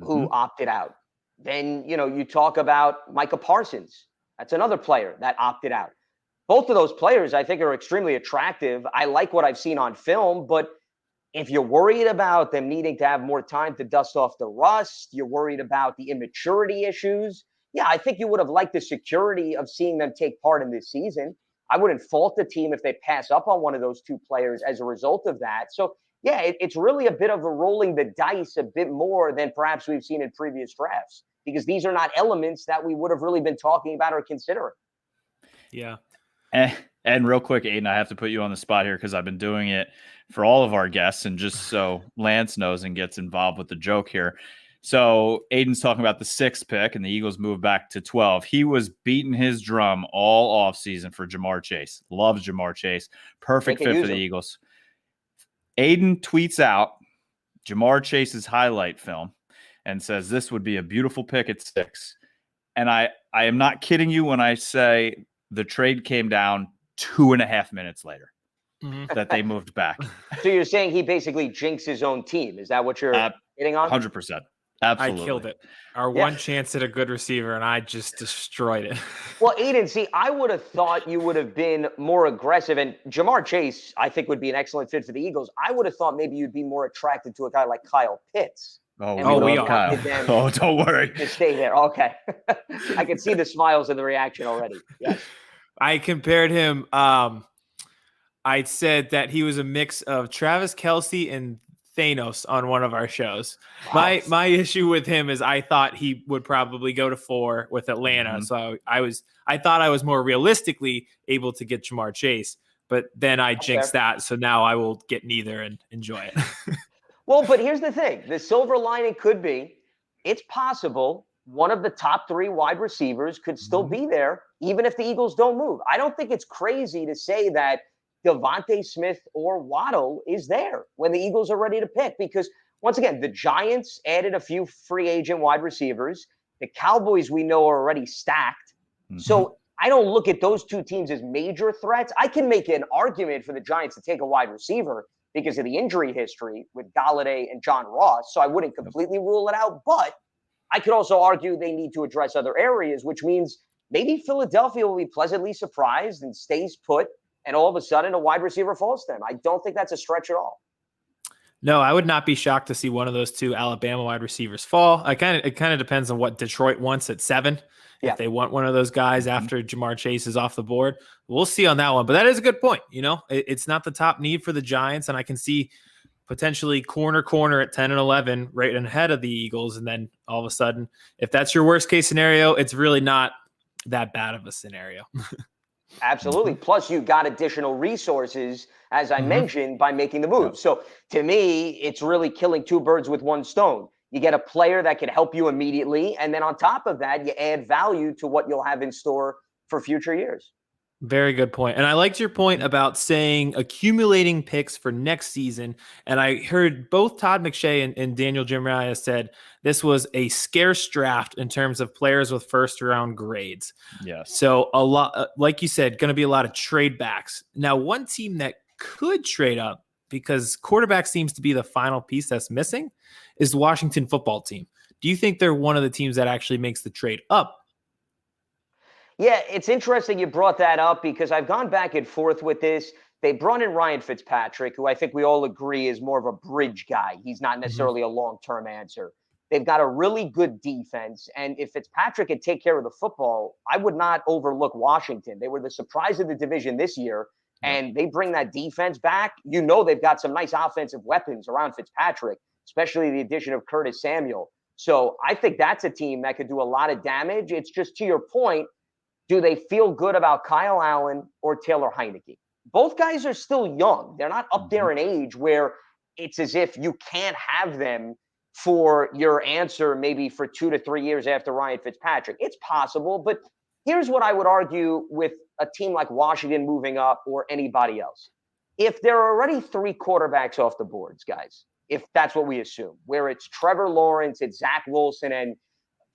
who opted out. Then, you talk about Micah Parsons. That's another player that opted out. Both of those players, I think, are extremely attractive. I like what I've seen on film, but if you're worried about them needing to have more time to dust off the rust, you're worried about the immaturity issues. Yeah, I think you would have liked the security of seeing them take part in this season. I wouldn't fault the team if they pass up on one of those two players as a result of that. So, yeah, it's really a bit of a rolling the dice a bit more than perhaps we've seen in previous drafts, because these are not elements that we would have really been talking about or considering. Yeah. And real quick, Aidan, I have to put you on the spot here because I've been doing it for all of our guests, and just so Lance knows and gets involved with the joke here. So Aidan's talking about the 6th pick, and the Eagles move back to 12. He was beating his drum all offseason for Ja'Marr Chase. Loves Ja'Marr Chase. Perfect fit for the Eagles. Aidan tweets out Ja'Marr Chase's highlight film and says this would be a beautiful pick at 6. And I am not kidding you when I say the trade came down 2.5 minutes later that they moved back. So you're saying he basically jinxed his own team. Is that what you're hitting on? 100%. Absolutely. I killed it. Our one chance at a good receiver, and I just destroyed it. Well, Aidan, see, I would have thought you would have been more aggressive, and Ja'Marr Chase, I think, would be an excellent fit for the Eagles. I would have thought maybe you'd be more attracted to a guy like Kyle Pitts. We are. Kyle. Oh, don't worry. To stay there. Okay. I can see the smiles in the reaction already. Yes. I compared him. I said that he was a mix of Travis Kelce and Thanos on one of our shows. Wow. My issue with him is I thought he would probably go to 4 with Atlanta. So I thought I was more realistically able to get Ja'Marr Chase, but then I jinxed that. So now I will get neither and enjoy it. Well, but here's the thing. The silver lining could be it's possible one of the top 3 wide receivers could still be there, even if the Eagles don't move. I don't think it's crazy to say that Devontae Smith or Waddle is there when the Eagles are ready to pick, because once again, the Giants added a few free agent wide receivers. The Cowboys, we know, are already stacked. So I don't look at those two teams as major threats. I can make an argument for the Giants to take a wide receiver because of the injury history with Galladay and John Ross. So I wouldn't completely rule it out, but I could also argue they need to address other areas, which means maybe Philadelphia will be pleasantly surprised and stays put, and all of a sudden a wide receiver falls to them. I don't think that's a stretch at all. No, I would not be shocked to see one of those 2 Alabama wide receivers fall. It kind of depends on what Detroit wants at 7. If they want one of those guys after Jamar Chase is off the board, we'll see on that one. But that is a good point. It's not the top need for the Giants, and I can see potentially corner at 10 and 11 right ahead of the Eagles. And then all of a sudden, if that's your worst case scenario, it's really not that bad of a scenario. Absolutely. Plus, you got additional resources, as I mentioned, by making the move. So to me, it's really killing two birds with one stone. You get a player that can help you immediately. And then on top of that, you add value to what you'll have in store for future years. Very good point. And I liked your point about saying accumulating picks for next season. And I heard both Todd McShay and Daniel Jeremiah said this was a scarce draft in terms of players with first round grades. Yes. So a lot, like you said, going to be a lot of trade backs. Now, one team that could trade up because quarterback seems to be the final piece that's missing is the Washington football team. Do you think they're one of the teams that actually makes the trade up? Yeah, it's interesting you brought that up because I've gone back and forth with this. They brought in Ryan Fitzpatrick, who I think we all agree is more of a bridge guy. He's not necessarily a long-term answer. They've got a really good defense. And if Fitzpatrick could take care of the football, I would not overlook Washington. They were the surprise of the division this year, and they bring that defense back. They've got some nice offensive weapons around Fitzpatrick, especially the addition of Curtis Samuel. So I think that's a team that could do a lot of damage. It's just to your point, do they feel good about Kyle Allen or Taylor Heineke? Both guys are still young. They're not up there in age where it's as if you can't have them for your answer maybe for 2 to 3 years after Ryan Fitzpatrick. It's possible, but here's what I would argue with a team like Washington moving up or anybody else. If there are already 3 quarterbacks off the boards, guys, if that's what we assume, where it's Trevor Lawrence, it's Zach Wilson, and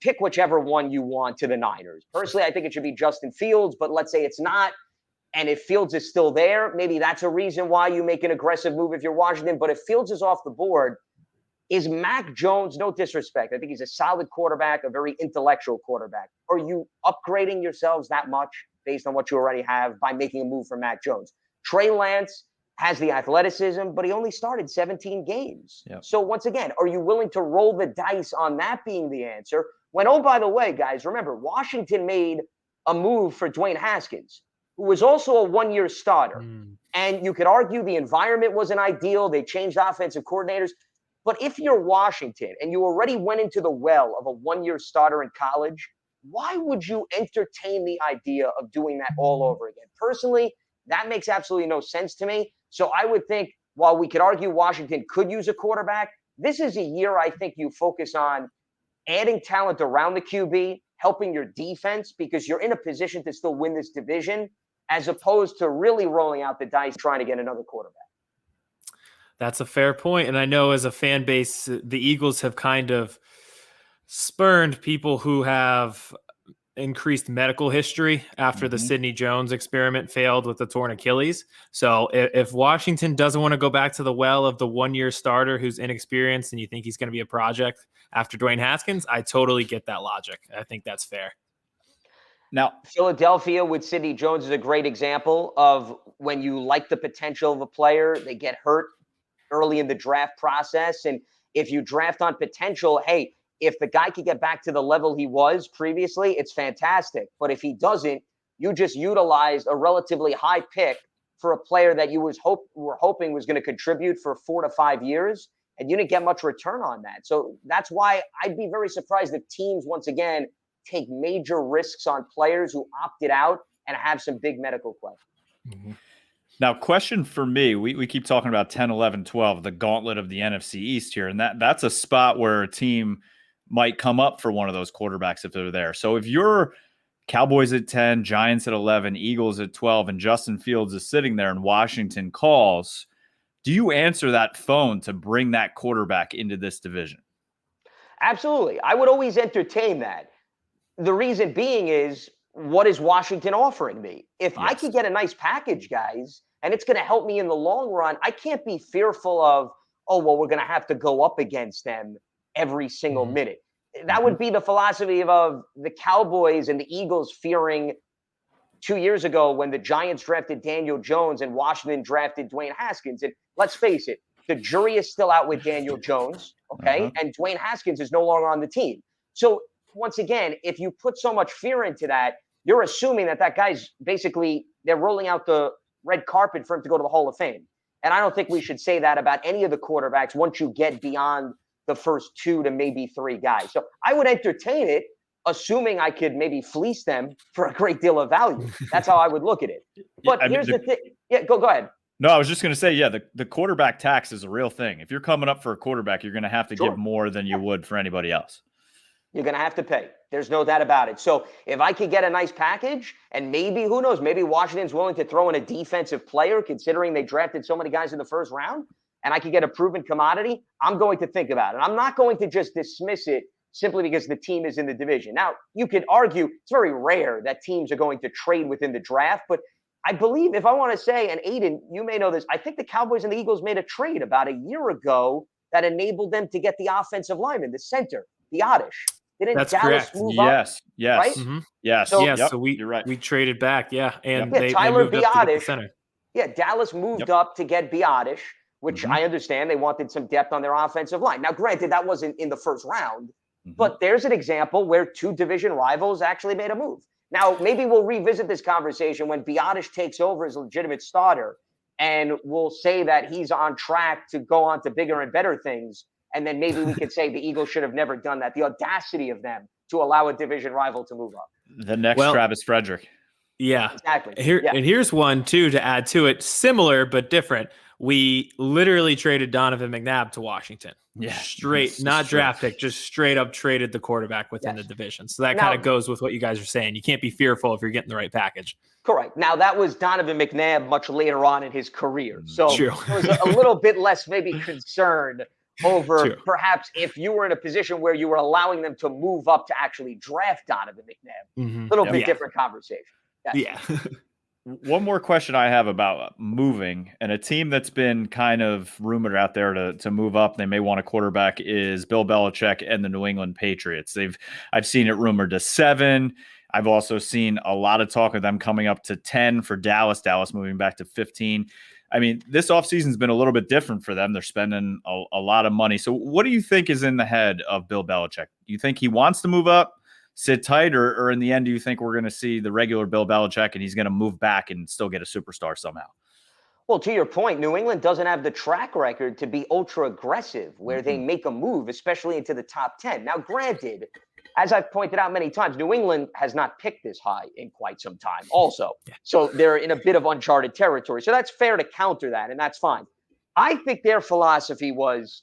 pick whichever one you want to the Niners. Personally, I think it should be Justin Fields, but let's say it's not. And if Fields is still there, maybe that's a reason why you make an aggressive move if you're Washington. But if Fields is off the board, is Mac Jones, no disrespect, I think he's a solid quarterback, a very intellectual quarterback. Are you upgrading yourselves that much based on what you already have by making a move for Mac Jones? Trey Lance has the athleticism, but he only started 17 games. Yep. So once again, are you willing to roll the dice on that being the answer? When, oh, by the way, guys, remember, Washington made a move for Dwayne Haskins, who was also a one-year starter. And you could argue the environment wasn't ideal. They changed offensive coordinators. But if you're Washington and you already went into the well of a one-year starter in college, why would you entertain the idea of doing that all over again? Personally, that makes absolutely no sense to me. So I would think while we could argue Washington could use a quarterback, this is a year I think you focus on adding talent around the QB, helping your defense because you're in a position to still win this division as opposed to really rolling out the dice trying to get another quarterback. That's a fair point. And I know as a fan base, the Eagles have kind of spurned people who have increased medical history after the Sidney Jones experiment failed with the torn Achilles. So if Washington doesn't want to go back to the well of the one-year starter who's inexperienced and you think he's going to be a project after Dwayne Haskins, I totally get that logic. I think that's fair. Now, Philadelphia with Sidney Jones is a great example of when you like the potential of a player, they get hurt early in the draft process. And if you draft on potential, hey, if the guy could get back to the level he was previously, it's fantastic. But if he doesn't, you just utilized a relatively high pick for a player that you were hoping was going to contribute for 4 to 5 years, and you didn't get much return on that. So that's why I'd be very surprised if teams, once again, take major risks on players who opted out and have some big medical questions. Now, question for me, we keep talking about 10, 11, 12, the gauntlet of the NFC East here, and that's a spot where a team might come up for one of those quarterbacks if they're there. So if you're Cowboys at 10, Giants at 11, Eagles at 12, and Justin Fields is sitting there and Washington calls, do you answer that phone to bring that quarterback into this division? Absolutely. I would always entertain that. The reason being is, what is Washington offering me? If I could get a nice package, guys, and it's going to help me in the long run, I can't be fearful of, oh, well, we're going to have to go up against them every single minute. That would be the philosophy of the Cowboys and the Eagles fearing 2 years ago when the Giants drafted Daniel Jones and Washington drafted Dwayne Haskins. And let's face it, the jury is still out with Daniel Jones, okay? And Dwayne Haskins is no longer on the team. So once again, if you put so much fear into that, you're assuming that guy's basically, they're rolling out the red carpet for him to go to the Hall of Fame. And I don't think we should say that about any of the quarterbacks once you get beyond the first 2 to maybe 3 guys. So I would entertain it, assuming I could maybe fleece them for a great deal of value. That's how I would look at it. But here's the thing. Yeah, go ahead. No, I was just going to say, yeah, the quarterback tax is a real thing. If you're coming up for a quarterback, you're going to have to give more than you would for anybody else. You're going to have to pay. There's no doubt about it. So if I could get a nice package, and maybe, who knows, maybe Washington's willing to throw in a defensive player, considering they drafted so many guys in the first round, and I could get a proven commodity, I'm going to think about it. I'm not going to just dismiss it simply because the team is in the division. Now, you could argue it's very rare that teams are going to trade within the draft, but I believe, if I want to say, and Aidan, you may know this, I think the Cowboys and the Eagles made a trade about a year ago that enabled them to get the offensive lineman, the center, the Oddish. Didn't That's Dallas correct. move up? Yes. Right? Mm-hmm. Yes. So, So you're right. We traded back. Yeah. And they moved up to get the center. Yeah, Dallas moved up to get Biotish, which I understand they wanted some depth on their offensive line. Now, granted, that wasn't in the first round, but there's an example where 2 division rivals actually made a move. Now, maybe we'll revisit this conversation when Biotish takes over as a legitimate starter, and we'll say that he's on track to go on to bigger and better things. And then maybe we could say the Eagles should have never done that. The audacity of them to allow a division rival to move up. The next Travis Frederick. Yeah, exactly. And here's one too to add to it, similar but different. We literally traded Donovan McNabb to Washington. Yeah, straight, not draft pick, just straight up traded the quarterback within the division. So that kind of goes with what you guys are saying. You can't be fearful if you're getting the right package. Correct. Now that was Donovan McNabb much later on in his career, so True. There was a little bit less maybe concerned over perhaps if you were in a position where you were allowing them to move up to actually draft Donovan McNabb. A little bit different conversation. Yeah. One more question I have about moving, and a team that's been kind of rumored out there to move up, they may want a quarterback, is Bill Belichick and the New England Patriots. I've seen it rumored to 7. I've also seen a lot of talk of them coming up to 10 for Dallas moving back to 15. I mean, this offseason's been a little bit different for them. They're spending a lot of money. So what do you think is in the head of Bill Belichick? Do you think he wants to move up, sit tight, or in the end, do you think we're going to see the regular Bill Belichick and he's going to move back and still get a superstar somehow? Well, to your point, New England doesn't have the track record to be ultra aggressive where they make a move, especially into the top 10. Now, granted, as I've pointed out many times, New England has not picked this high in quite some time also. So they're in a bit of uncharted territory. So that's fair to counter that, and that's fine. I think their philosophy was,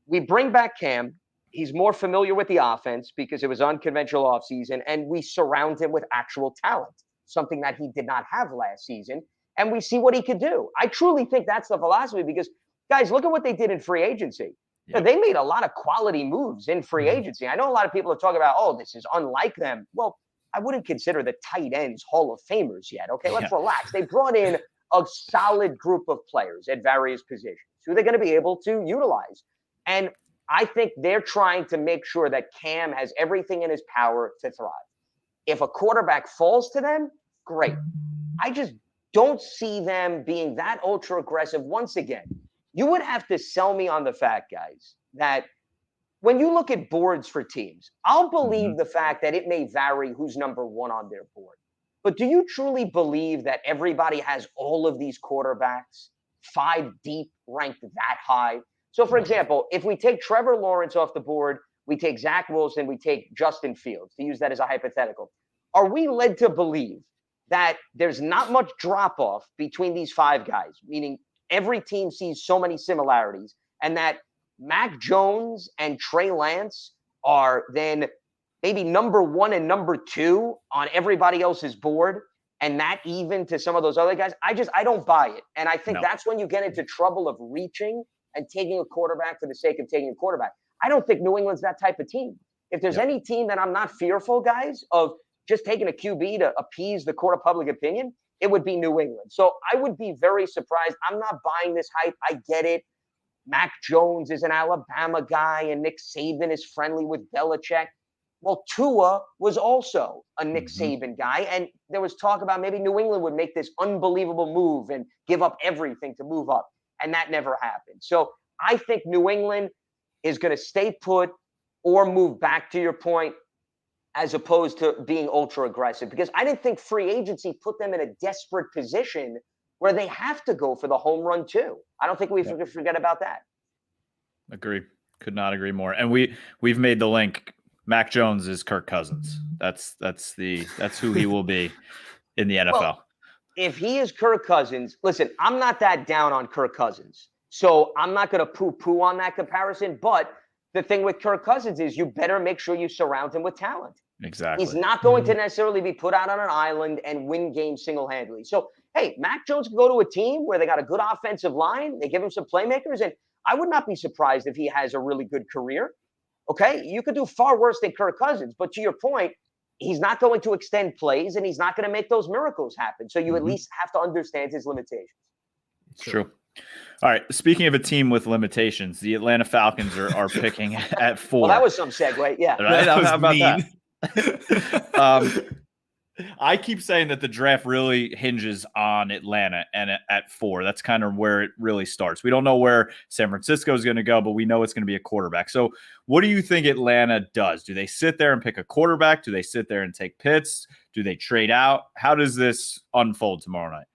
we bring back Cam. He's more familiar with the offense because it was unconventional offseason, and we surround him with actual talent, something that he did not have last season, and we see what he could do. I truly think that's the philosophy because, guys, look at what they did in free agency. Yeah. They made a lot of quality moves in free agency. I know a lot of people are talking about, oh, this is unlike them. Well, I wouldn't consider the tight ends Hall of Famers yet. Okay, let's relax. They brought in a solid group of players at various positions who they're going to be able to utilize. And I think they're trying to make sure that Cam has everything in his power to thrive. If a quarterback falls to them, great. I just don't see them being that ultra aggressive. Once again, you would have to sell me on the fact, guys, that when you look at boards for teams, I'll believe the fact that it may vary who's number 1 on their board. But do you truly believe that everybody has all of these quarterbacks 5 deep ranked that high? So, for example, if we take Trevor Lawrence off the board, we take Zach Wilson, we take Justin Fields, to use that as a hypothetical, are we led to believe that there's not much drop-off between these 5 guys, meaning every team sees so many similarities, and that Mac Jones and Trey Lance are then maybe number 1 and number 2 on everybody else's board, and that even to some of those other guys? I don't buy it. And I think that's when you get into trouble of reaching and taking a quarterback for the sake of taking a quarterback. I don't think New England's that type of team. If there's any team that I'm not fearful, guys, of just taking a QB to appease the court of public opinion, it would be New England. So I would be very surprised. I'm not buying this hype. I get it. Mac Jones is an Alabama guy, and Nick Saban is friendly with Belichick. Well, Tua was also a Nick Saban guy, and there was talk about maybe New England would make this unbelievable move and give up everything to move up, and that never happened. So I think New England is going to stay put or move back, to your point. as opposed to being ultra aggressive, because I didn't think free agency put them in a desperate position where they have to go for the home run too. I don't think we forget about that. Agree. Could not agree more. And we've made the link. Mac Jones is Kirk Cousins. That's who he will be in the NFL. Well, if he is Kirk Cousins, listen, I'm not that down on Kirk Cousins, so I'm not going to poo-poo on that comparison. But the thing with Kirk Cousins is you better make sure you surround him with talent. Exactly. He's not going to necessarily be put out on an island and win games single-handedly. So, hey, Mac Jones can go to a team where they got a good offensive line. They give him some playmakers, and I would not be surprised if he has a really good career. Okay? You could do far worse than Kirk Cousins. But to your point, he's not going to extend plays, and he's not going to make those miracles happen. So you at least have to understand his limitations. True. All right. Speaking of a team with limitations, the Atlanta Falcons are picking at 4. Well, that was some segue. Yeah. Right? That was How about mean. that? I keep saying that the draft really hinges on Atlanta and at 4. That's kind of where it really starts. We don't know where San Francisco is going to go, but we know it's going to be a quarterback. So what do you think Atlanta does? Do they sit there and pick a quarterback? Do they sit there and take Pitts? Do they trade out? How does this unfold tomorrow night?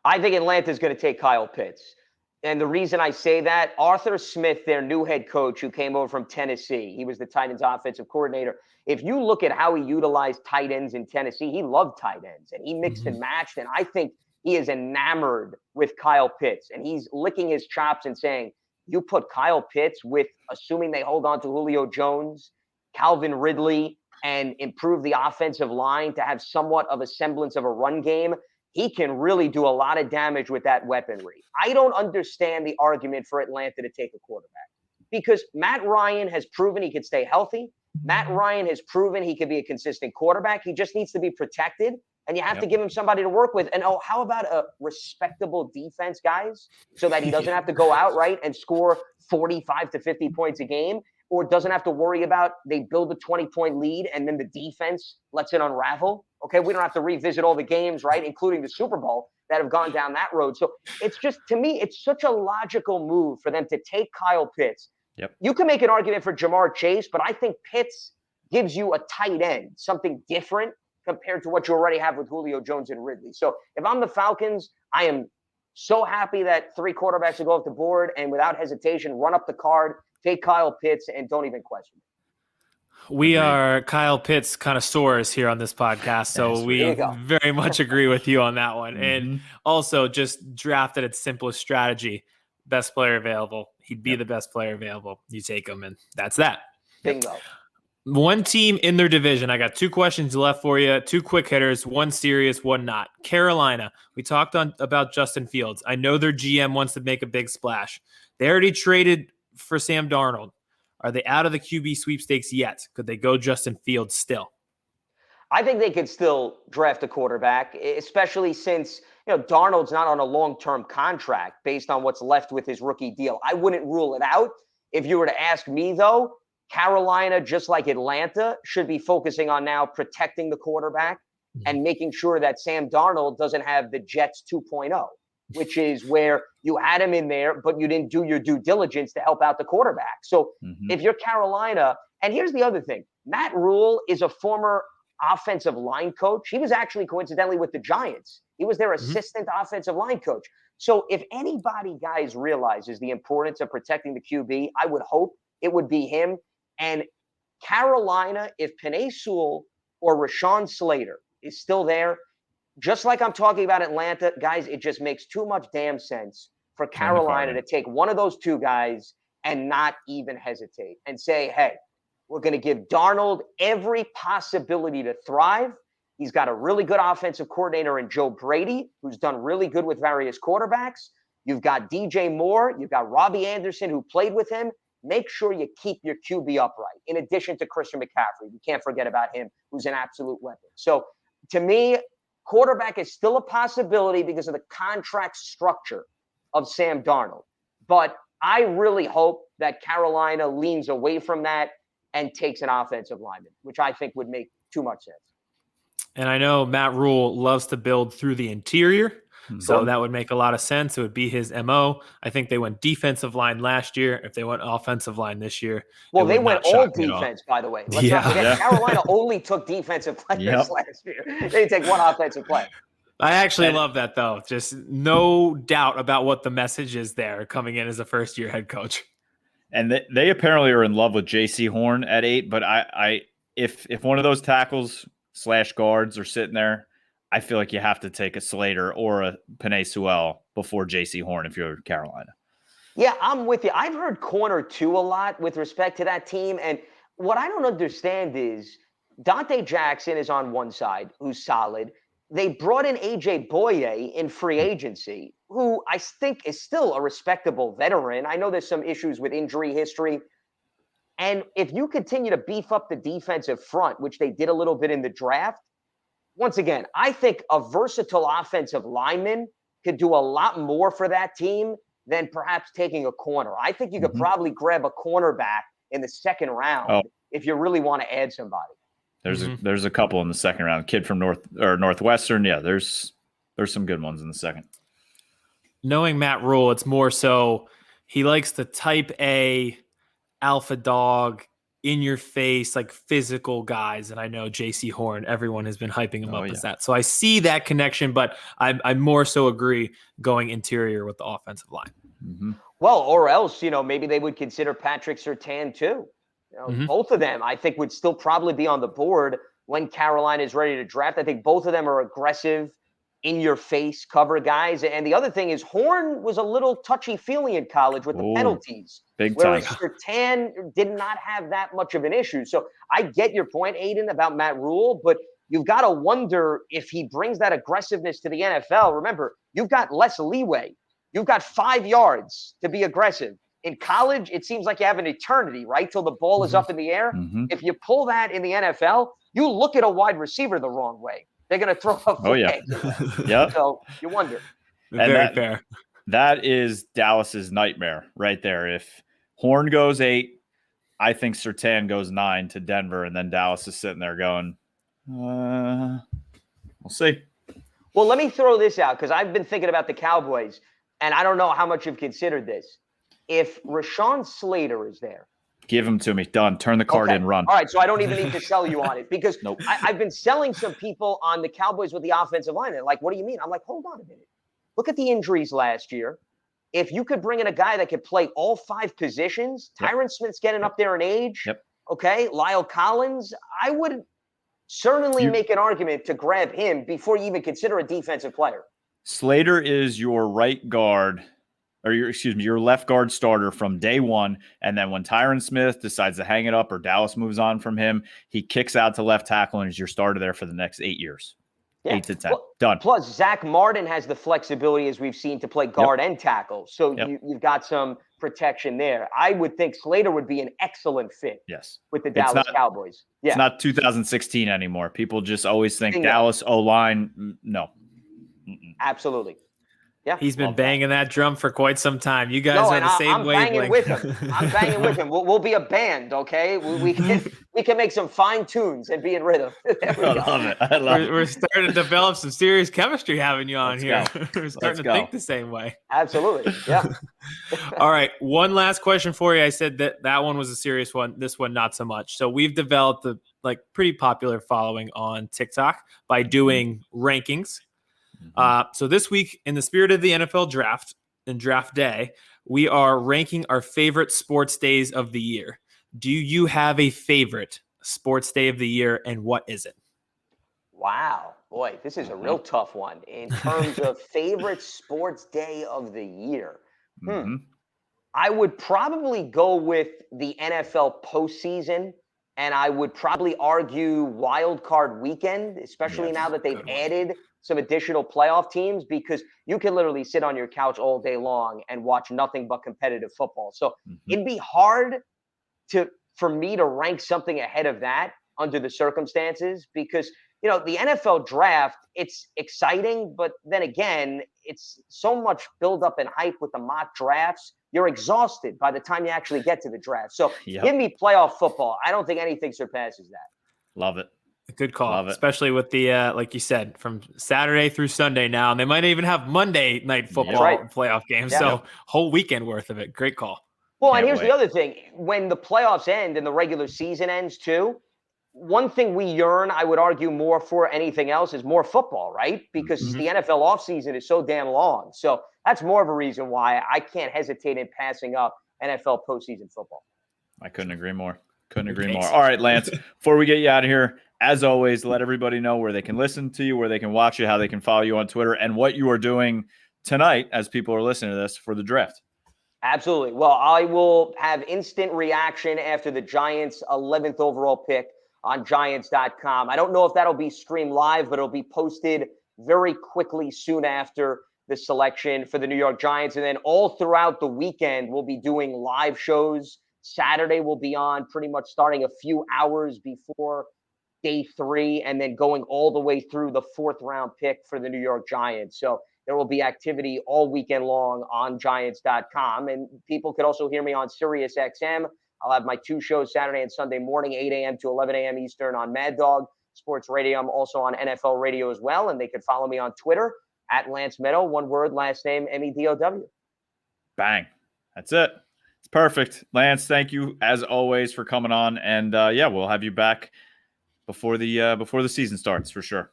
I think Atlanta is going to take Kyle Pitts. And the reason I say that, Arthur Smith, their new head coach who came over from Tennessee, he was the Titans offensive coordinator. If you look at how he utilized tight ends in Tennessee, he loved tight ends and he mixed and matched. And I think he is enamored with Kyle Pitts, and he's licking his chops and saying, you put Kyle Pitts with, assuming they hold on to Julio Jones, Calvin Ridley, and improve the offensive line to have somewhat of a semblance of a run game, he can really do a lot of damage with that weaponry. I don't understand the argument for Atlanta to take a quarterback, because Matt Ryan has proven he could stay healthy. Matt Ryan has proven he could be a consistent quarterback. He just needs to be protected, and you have to give him somebody to work with. And how about a respectable defense, guys, so that he doesn't have to go out, right, and score 45 to 50 points a game, or doesn't have to worry about they build a 20-point lead and then the defense lets it unravel. Okay, we don't have to revisit all the games, right, including the Super Bowl, that have gone down that road. So it's just, to me, it's such a logical move for them to take Kyle Pitts. Yep. You can make an argument for Jamar Chase, but I think Pitts gives you a tight end, something different compared to what you already have with Julio Jones and Ridley. So if I'm the Falcons, I am so happy that 3 quarterbacks will go off the board and without hesitation run up the card, take Kyle Pitts, and don't even question it. We are Kyle Pitts connoisseurs here on this podcast, so we very much agree with you on that one. And also just drafted its simplest strategy. Best player available. He'd be the best player available. You take him, and that's that. Bingo. One team in their division. I got 2 questions left for you. 2 quick hitters, one serious, one not. Carolina. We talked about Justin Fields. I know their GM wants to make a big splash. They already traded for Sam Darnold. Are they out of the QB sweepstakes yet? Could they go Justin Fields still? I think they could still draft a quarterback, especially since, Darnold's not on a long-term contract based on what's left with his rookie deal. I wouldn't rule it out. If you were to ask me, though, Carolina, just like Atlanta, should be focusing on now protecting the quarterback and making sure that Sam Darnold doesn't have the Jets 2.0, which is where you had him in there, but you didn't do your due diligence to help out the quarterback. So if you're Carolina, and here's the other thing, Matt Rule is a former offensive line coach. He was actually coincidentally with the Giants. He was their assistant offensive line coach. So if anybody, guys, realizes the importance of protecting the QB, I would hope it would be him. And Carolina, if Penei Sewell or Rashawn Slater is still there, just like I'm talking about Atlanta, guys, it just makes too much damn sense for Carolina to take one of those 2 guys and not even hesitate and say, hey, we're going to give Darnold every possibility to thrive. He's got a really good offensive coordinator in Joe Brady, who's done really good with various quarterbacks. You've got DJ Moore. You've got Robbie Anderson, who played with him. Make sure you keep your QB upright, in addition to Christian McCaffrey. We can't forget about him, who's an absolute weapon. So to me, quarterback is still a possibility because of the contract structure of Sam Darnold. But I really hope that Carolina leans away from that and takes an offensive lineman, which I think would make too much sense. And I know Matt Rule loves to build through the interior. So that would make a lot of sense. It would be his MO. I think they went defensive line last year. If they went offensive line this year, well, they went all defense, by the way. Let's not forget, Carolina only took defensive players last year. They didn't take one offensive player. I actually love that, though. Just no doubt about what the message is there coming in as a first-year head coach. And they apparently are in love with Jaycee Horn at 8. But if one of those tackles / guards are sitting there, I feel like you have to take a Slater or a Penei Sewell before Jaycee Horn if you're Carolina. Yeah, I'm with you. I've heard corner 2 a lot with respect to that team. And what I don't understand is Dante Jackson is on one side, who's solid. They brought in A.J. Boye in free agency, who I think is still a respectable veteran. I know there's some issues with injury history. And if you continue to beef up the defensive front, which they did a little bit in the draft, once again, I think a versatile offensive lineman could do a lot more for that team than perhaps taking a corner. I think you could probably grab a cornerback in the second round if you really want to add somebody. There's a couple in the second round. Kid from Northwestern. Yeah, there's some good ones in the second. Knowing Matt Rule, it's more so he likes the type A alpha dog, in your face, like physical guys. And I know Jaycee Horn, everyone has been hyping him up as that. So I see that connection, but I more so agree going interior with the offensive line. Well, or else, maybe they would consider Patrick Surtain too. Both of them, I think, would still probably be on the board when Carolina is ready to draft. I think both of them are aggressive, in-your-face cover guys. And the other thing is Horn was a little touchy-feely in college with the penalties. Whereas Surtain did not have that much of an issue. So I get your point, Aidan, about Matt Rule, but you've got to wonder if he brings that aggressiveness to the NFL. Remember, you've got less leeway. You've got 5 yards to be aggressive. In college, it seems like you have an eternity, right, till the ball is up in the air. If you pull that in the NFL, you look at a wide receiver the wrong way. They're going to throw a foot yeah. So you wonder. Very fair. That is Dallas's nightmare right there. If Horn goes 8, I think Surtain goes 9 to Denver, and then Dallas is sitting there going, we'll see. Well, let me throw this out because I've been thinking about the Cowboys, and I don't know how much you've considered this. If Rashawn Slater is there, give him to me. Done. Turn the card in, run. All right, so I don't even need to sell you on it because I've been selling some people on the Cowboys with the offensive line. And like, what do you mean? I'm like, hold on a minute. Look at the injuries last year. If you could bring in a guy that could play all 5 positions, Tyron Smith's getting up there in age. Okay, Lyle Collins, I would certainly make an argument to grab him before you even consider a defensive player. Slater is your right guard. Or your left guard starter from day one. And then when Tyron Smith decides to hang it up or Dallas moves on from him, he kicks out to left tackle and is your starter there for the next 8 years. 8 to 10. Done. Plus, Zach Martin has the flexibility, as we've seen, to play guard and tackle. So you've got some protection there. I would think Slater would be an excellent fit with the Dallas Cowboys. It's not 2016 anymore. People just always think Dallas O-line. No. Absolutely. Yeah, he's been banging that drum for quite some time. You guys are the same wavelength. I'm banging with him. We'll be a band, okay? We can make some fine tunes and be in rhythm. I love it. We're starting to develop some serious chemistry having you on here. We're starting to think the same way. Absolutely. Yeah. All right. One last question for you. I said that one was a serious one. This one, not so much. So we've developed a pretty popular following on TikTok by doing rankings. So this week, in the spirit of the NFL draft and draft day, we are ranking our favorite sports days of the year. Do you have a favorite sports day of the year, and what is it? Wow. Boy, this is a real tough one in terms of favorite sports day of the year. I would probably go with the NFL postseason, and I would probably argue wild card weekend, especially now that they've added some additional playoff teams, because you can literally sit on your couch all day long and watch nothing but competitive football. So it'd be hard for me to rank something ahead of that under the circumstances, because, the NFL draft, it's exciting, but then again, it's so much buildup and hype with the mock drafts. You're exhausted by the time you actually get to the draft. So give me playoff football. I don't think anything surpasses that. Love it. Good call, Love it. especially with the like you said, from Saturday through Sunday now, and they might even have Monday night football right. playoff games. Yeah. So whole weekend worth of it. Great call. Well, and Can't here's wait. the other thing. When the playoffs end and the regular season ends too, one thing we yearn, I would argue, more for anything else is more football, right? Because the NFL offseason is so damn long. So that's more of a reason why I can't hesitate in passing up NFL postseason football. I couldn't agree more. Couldn't Good agree more. case. All right, Lance, before we get you out of here, as always, let everybody know where they can listen to you, where they can watch you, how they can follow you on Twitter, and what you are doing tonight as people are listening to this for the draft. Absolutely. Well, I will have instant reaction after the Giants' 11th overall pick on Giants.com. I don't know if that'll be streamed live, but it'll be posted very quickly soon after the selection for the New York Giants. And then all throughout the weekend, we'll be doing live shows. Saturday will be on pretty much starting a few hours before day 3 and then going all the way through the 4th round pick for the New York Giants. So there will be activity all weekend long on Giants.com. And people could also hear me on Sirius XM. I'll have my 2 shows Saturday and Sunday morning, 8 a.m. to 11 a.m. Eastern on Mad Dog Sports Radio. I'm also on NFL Radio as well. And they could follow me on Twitter at Lance Medow, one word, last name, Medow. Bang. That's it. It's perfect. Lance, thank you as always for coming on. And yeah, we'll have you back before the season starts for sure.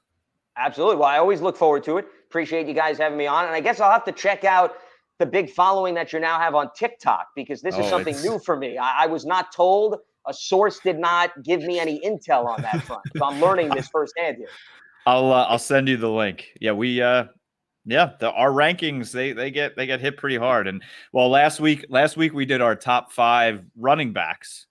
Absolutely. Well, I always look forward to it. Appreciate you guys having me on. And I guess I'll have to check out the big following that you now have on TikTok, because this is something new for me. I was not told. A source did not give me any intel on that front. So I'm learning this firsthand here. I'll send you the link. Yeah, our rankings, they get hit pretty hard. And well, last week we did our top 5 running backs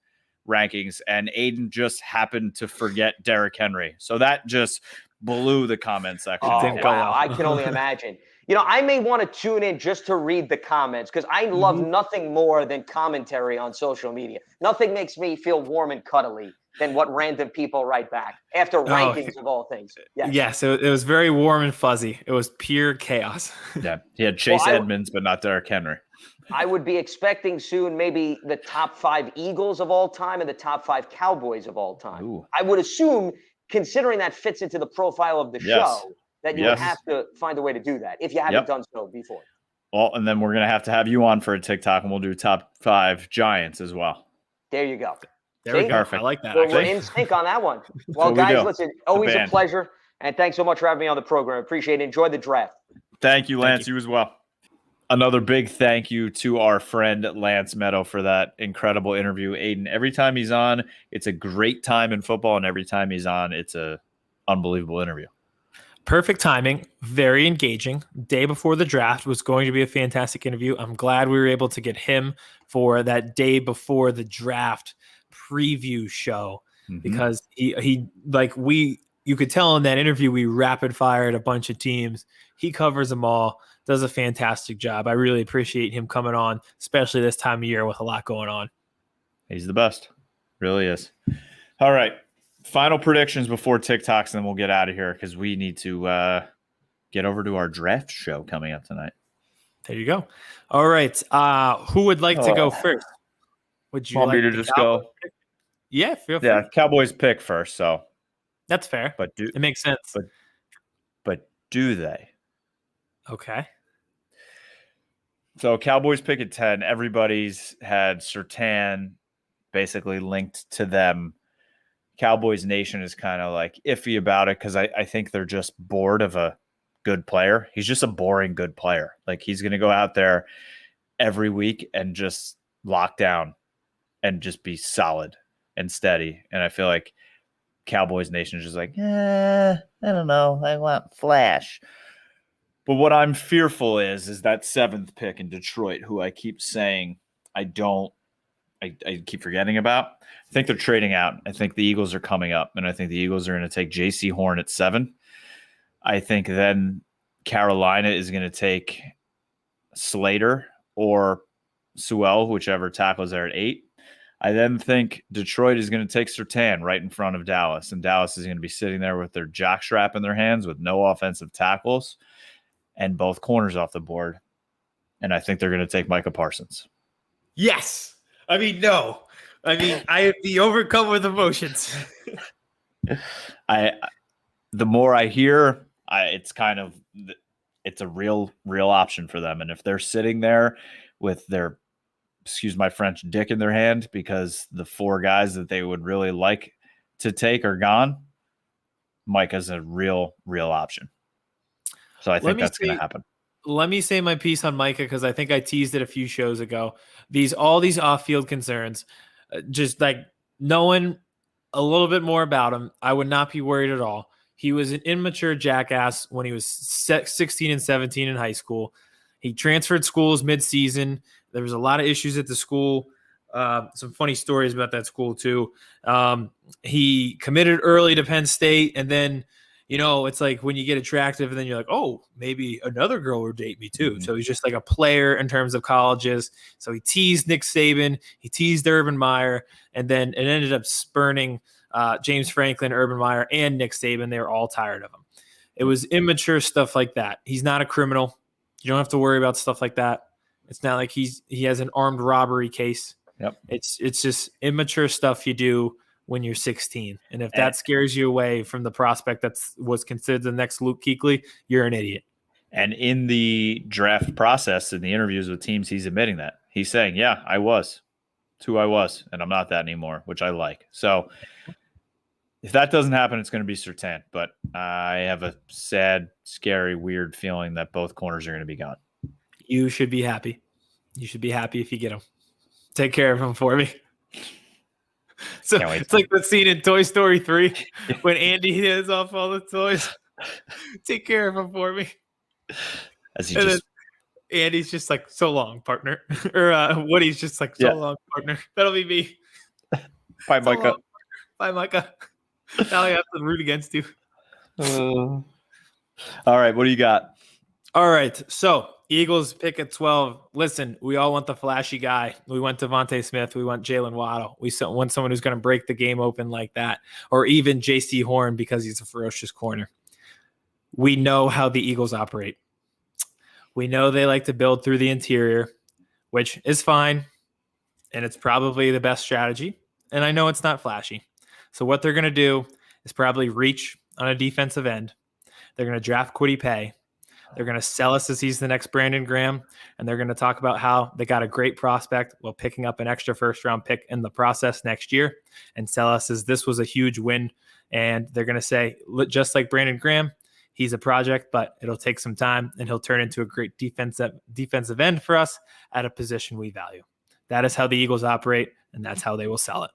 rankings, and Aidan just happened to forget Derrick Henry. So that just blew the comment section. Oh, wow. I can only imagine. I may want to tune in just to read the comments, because I love nothing more than commentary on social media. Nothing makes me feel warm and cuddly than what random people write back after rankings of all things. Yes, it was very warm and fuzzy. It was pure chaos. Yeah, he had Chase Edmonds, but not Derrick Henry. I would be expecting soon maybe the top 5 Eagles of all time and the top 5 Cowboys of all time. Ooh. I would assume, considering that fits into the profile of the show, that you would have to find a way to do that if you haven't done so before. Well, and then we're going to have you on for a TikTok, and we'll do top 5 Giants as well. There you go. There we go. Perfect. I like that. We're in sync on that one. Well, guys, listen, always a pleasure. And thanks so much for having me on the program. Appreciate it. Enjoy the draft. Thank you, Lance. You as well. Another big thank you to our friend Lance Medow for that incredible interview. Aidan, every time he's on, it's a great time in football, and every time he's on, it's a unbelievable interview. Perfect timing, very engaging. Day before the draft was going to be a fantastic interview. I'm glad we were able to get him for that day before the draft preview show, because you could tell in that interview we rapid fired a bunch of teams. He covers them all, does a fantastic job. I really appreciate him coming on, especially this time of year with a lot going on. He's the best. Really is. All right. Final predictions before TikToks, and then we'll get out of here because we need to get over to our draft show coming up tonight. There you go. All right. Who would like to go first? Would you want like me to just go? Yeah, feel free. Yeah, Cowboys pick first, so that's fair. But it makes sense. But do they? Okay. So Cowboys pick at 10. Everybody's had Surtain basically linked to them. Cowboys Nation is kind of like iffy about it because I think they're just bored of a good player. He's just a boring good player. Like, he's going to go out there every week and just lock down and just be solid and steady. And I feel like Cowboys Nation is just like, I don't know. I want flash. But what I'm fearful is that 7th pick in Detroit, who I keep saying I keep forgetting about. I think they're trading out. I think the Eagles are coming up, and I think the Eagles are going to take Jaycee Horn at 7. I think then Carolina is going to take Slater or Sewell, whichever tackles there at 8. I then think Detroit is going to take Surtain right in front of Dallas, and Dallas is going to be sitting there with their jockstrap in their hands with no offensive tackles and both corners off the board. And I think they're going to take Micah Parsons. Yes. I mean, no. I mean, I would be overcome with emotions. The more I hear, it's a real option for them. And if they're sitting there with their, excuse my French, dick in their hand because the 4 guys that they would really like to take are gone, Micah's a real option. So I think that's going to happen. Let me say my piece on Micah because I think I teased it a few shows ago. All these off-field concerns, just like knowing a little bit more about him, I would not be worried at all. He was an immature jackass when he was 16 and 17 in high school. He transferred schools mid-season. There was a lot of issues at the school. Some funny stories about that school too. He committed early to Penn State, and then, it's like when you get attractive and then you're like, oh, maybe another girl will date me too. Mm-hmm. So he's just like a player in terms of colleges. So he teased Nick Saban, he teased Urban Meyer, and then it ended up spurning James Franklin, Urban Meyer, and Nick Saban. They were all tired of him. It was immature stuff like that. He's not a criminal. You don't have to worry about stuff like that. It's not like he has an armed robbery case. Yep. It's just immature stuff you do when you're 16. And if that scares you away from the prospect that was considered the next Luke Kuechly, you're an idiot. And in the draft process, in the interviews with teams, he's admitting that. He's saying, yeah, I was. It's who I was, and I'm not that anymore, which I like. So if that doesn't happen, it's going to be Surtain. But I have a sad, scary, weird feeling that both corners are going to be gone. You should be happy. You should be happy if you get him. Take care of him for me. So it's like the scene in Toy Story 3 when Andy hands off all the toys. Take care of him for me. Then Andy's just like, so long, partner. Or Woody's just like, so long, partner. That'll be me. Bye, Micah. Long, bye, Micah. Now I have to root against you. All right, what do you got? All right, so Eagles pick at 12. Listen, we all want the flashy guy. We want Devontae Smith. We want Jalen Waddle. We want someone who's going to break the game open like that, or even Jaycee Horn because he's a ferocious corner. We know how the Eagles operate. We know they like to build through the interior, which is fine, and it's probably the best strategy. And I know it's not flashy. So what they're going to do is probably reach on a defensive end. They're going to draft Kwiti Paye. They're going to sell us as he's the next Brandon Graham, and they're going to talk about how they got a great prospect while picking up an extra first-round pick in the process next year and sell us as this was a huge win. And they're going to say, just like Brandon Graham, he's a project, but it'll take some time, and he'll turn into a great defensive end for us at a position we value. That is how the Eagles operate, and that's how they will sell it.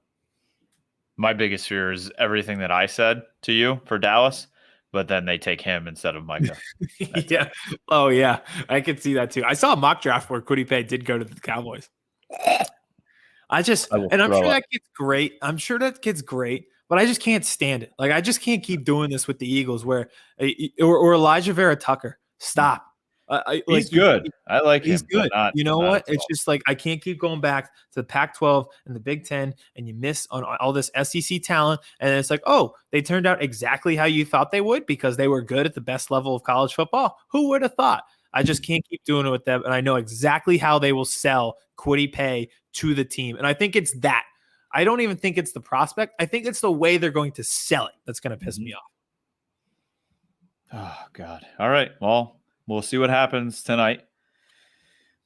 My biggest fear is everything that I said to you for Dallas, but then they take him instead of Micah. Yeah. Oh, yeah. I could see that too. I saw a mock draft where Kwiti Paye did go to the Cowboys. I'm sure that kid's great. I'm sure that kid's great, but I just can't stand it. Like, I just can't keep doing this with the Eagles or Elijah Vera Tucker. Stop. He's good. I like him. He's good. You know what? It's just like I can't keep going back to the Pac-12 and the Big Ten, and you miss on all this SEC talent. And it's like, oh, they turned out exactly how you thought they would because they were good at the best level of college football. Who would have thought? I just can't keep doing it with them. And I know exactly how they will sell Kwiti Paye to the team. And I think it's that. I don't even think it's the prospect. I think it's the way they're going to sell it that's going to piss me off. Oh, God. All right. Well, we'll see what happens tonight.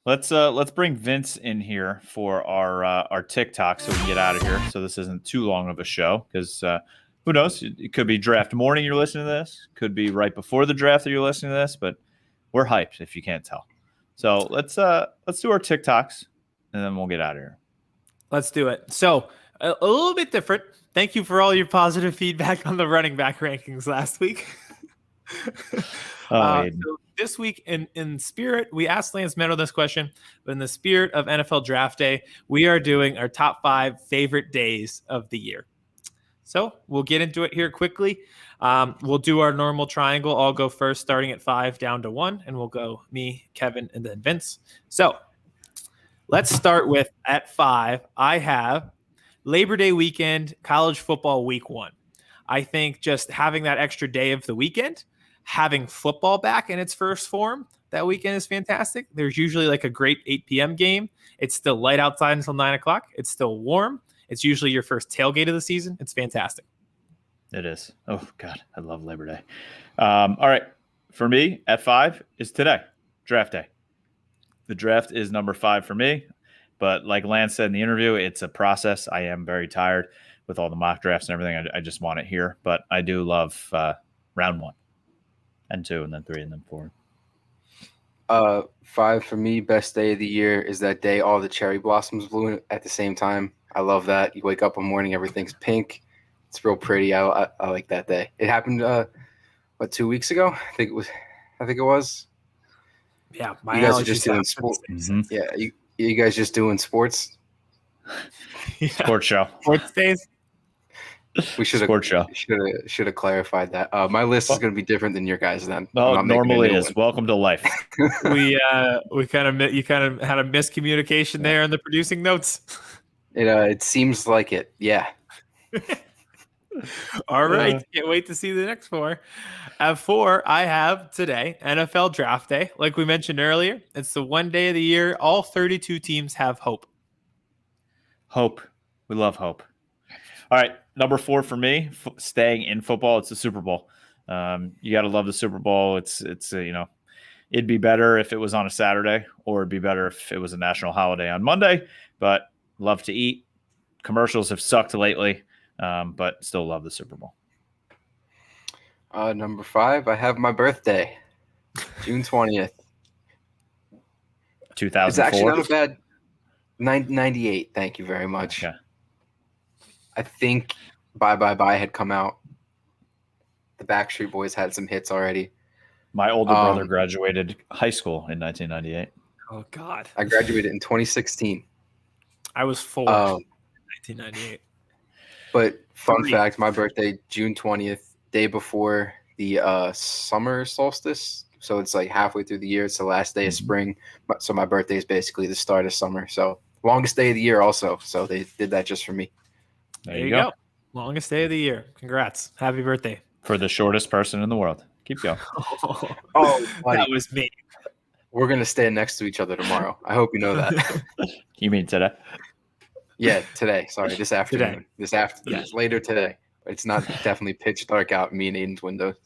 Let's bring Vince in here for our TikTok so we can get out of here. So this isn't too long of a show because who knows? It could be draft morning you're listening to this. Could be right before the draft that you're listening to this. But we're hyped if you can't tell. So let's do our TikToks and then we'll get out of here. Let's do it. So a little bit different. Thank you for all your positive feedback on the running back rankings last week. So this week, in spirit, we asked Lance Medow this question, but in the spirit of NFL Draft Day, we are doing our top 5 favorite days of the year. So we'll get into it here quickly. We'll do our normal triangle. I'll go first, starting at 5 down to 1, and we'll go me, Kevin, and then Vince. So let's start with at 5. I have Labor Day weekend, college football week 1. I think just having that extra day of the weekend, having football back in its first form that weekend is fantastic. There's usually like a great 8 p.m. game. It's still light outside until 9 o'clock. It's still warm. It's usually your first tailgate of the season. It's fantastic. It is. Oh, God, I love Labor Day. All right. For me, at 5 is today, draft day. The draft is number 5 for me. But like Lance said in the interview, it's a process. I am very tired with all the mock drafts and everything. I just want it here. But I do love round 1 and 2 and then 3 and then 4. 5 for me, best day of the year is that day all the cherry blossoms bloom at the same time. I love that. You wake up one morning, everything's pink. It's real pretty. I like that day. It happened 2 weeks ago? I think it was. Yeah, you guys are just doing sports. Mm-hmm. Yeah, you guys just doing sports. Yeah. Sports show. Sports days. We should have clarified that. My list is going to be different than your guys then. Well, normally is. Welcome to life. You kind of had a miscommunication there in the producing notes. It seems like it. Yeah. All right. Can't wait to see the next 4. At 4, I have today, NFL Draft Day. Like we mentioned earlier, it's the one day of the year all 32 teams have hope. Hope. We love hope. All right. Number 4 for me, staying in football, it's the Super Bowl. You got to love the Super Bowl. It's it'd be better if it was on a Saturday, or it'd be better if it was a national holiday on Monday, but love to eat. Commercials have sucked lately, but still love the Super Bowl. Number 5, I have my birthday, June 20th. 2004. It's actually not a bad 98. Thank you very much. Okay. I think Bye Bye Bye had come out. The Backstreet Boys had some hits already. My older brother graduated high school in 1998. Oh, God. I graduated in 2016. I was 4 in 1998. But fun fact, my birthday, June 20th, day before the summer solstice. So it's like halfway through the year. It's the last day of spring. So my birthday is basically the start of summer. So longest day of the year also. So they did that just for me. There you go. Longest day of the year. Congrats. Happy birthday. For the shortest person in the world. Keep going. Oh, that was me. We're going to stand next to each other tomorrow. I hope you know that. You mean today? Yeah, today. Sorry, this afternoon. Yeah. Later today. It's not definitely pitch dark out in me and Aiden's windows.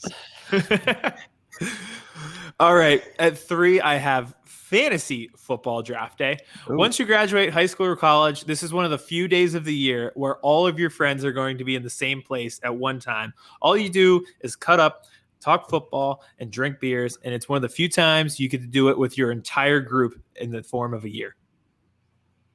All right. At 3, I have fantasy football draft day. Ooh. Once you graduate high school or college, this is one of the few days of the year where all of your friends are going to be in the same place at one time. All you do is cut up, talk football, and drink beers, and it's one of the few times you get to do it with your entire group in the form of a year.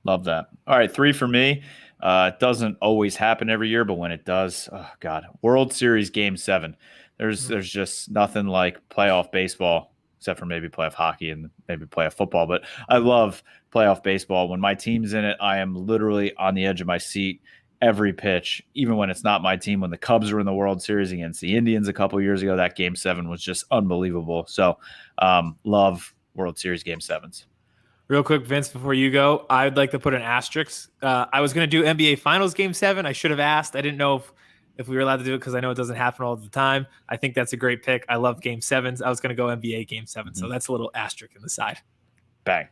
Love that. All right, 3 for me. It doesn't always happen every year, but when it does, oh God, World Series Game 7. There's just nothing like playoff baseball, except for maybe playoff hockey and maybe playoff football. But I love playoff baseball. When my team's in it, I am literally on the edge of my seat every pitch, even when it's not my team. When the Cubs were in the World Series against the Indians a couple years ago, that Game 7 was just unbelievable. So love World Series Game 7s. Real quick, Vince, before you go, I'd like to put an asterisk. I was going to do NBA Finals Game 7. I should have asked. I didn't know if we were allowed to do it because I know it doesn't happen all the time. I think that's a great pick. I love Game 7s. I was going to go NBA Game 7. So that's a little asterisk in the side. Bang.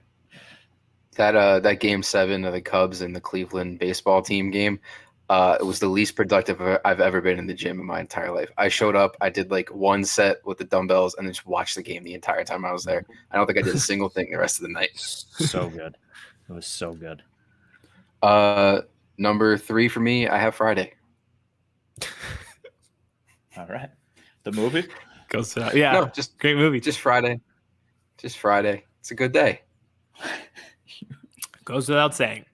That Game 7 of the Cubs and the Cleveland baseball team game, it was the least productive I've ever been in the gym in my entire life. I showed up, I did like one set with the dumbbells, and then just watched the game the entire time I was there. I don't think I did a single thing the rest of the night. So good. It was so good. Number 3 for me, I have Friday. All right. The movie? Goes out. Yeah. No, just great movie. Just Friday. Just Friday. It's a good day. Goes without saying.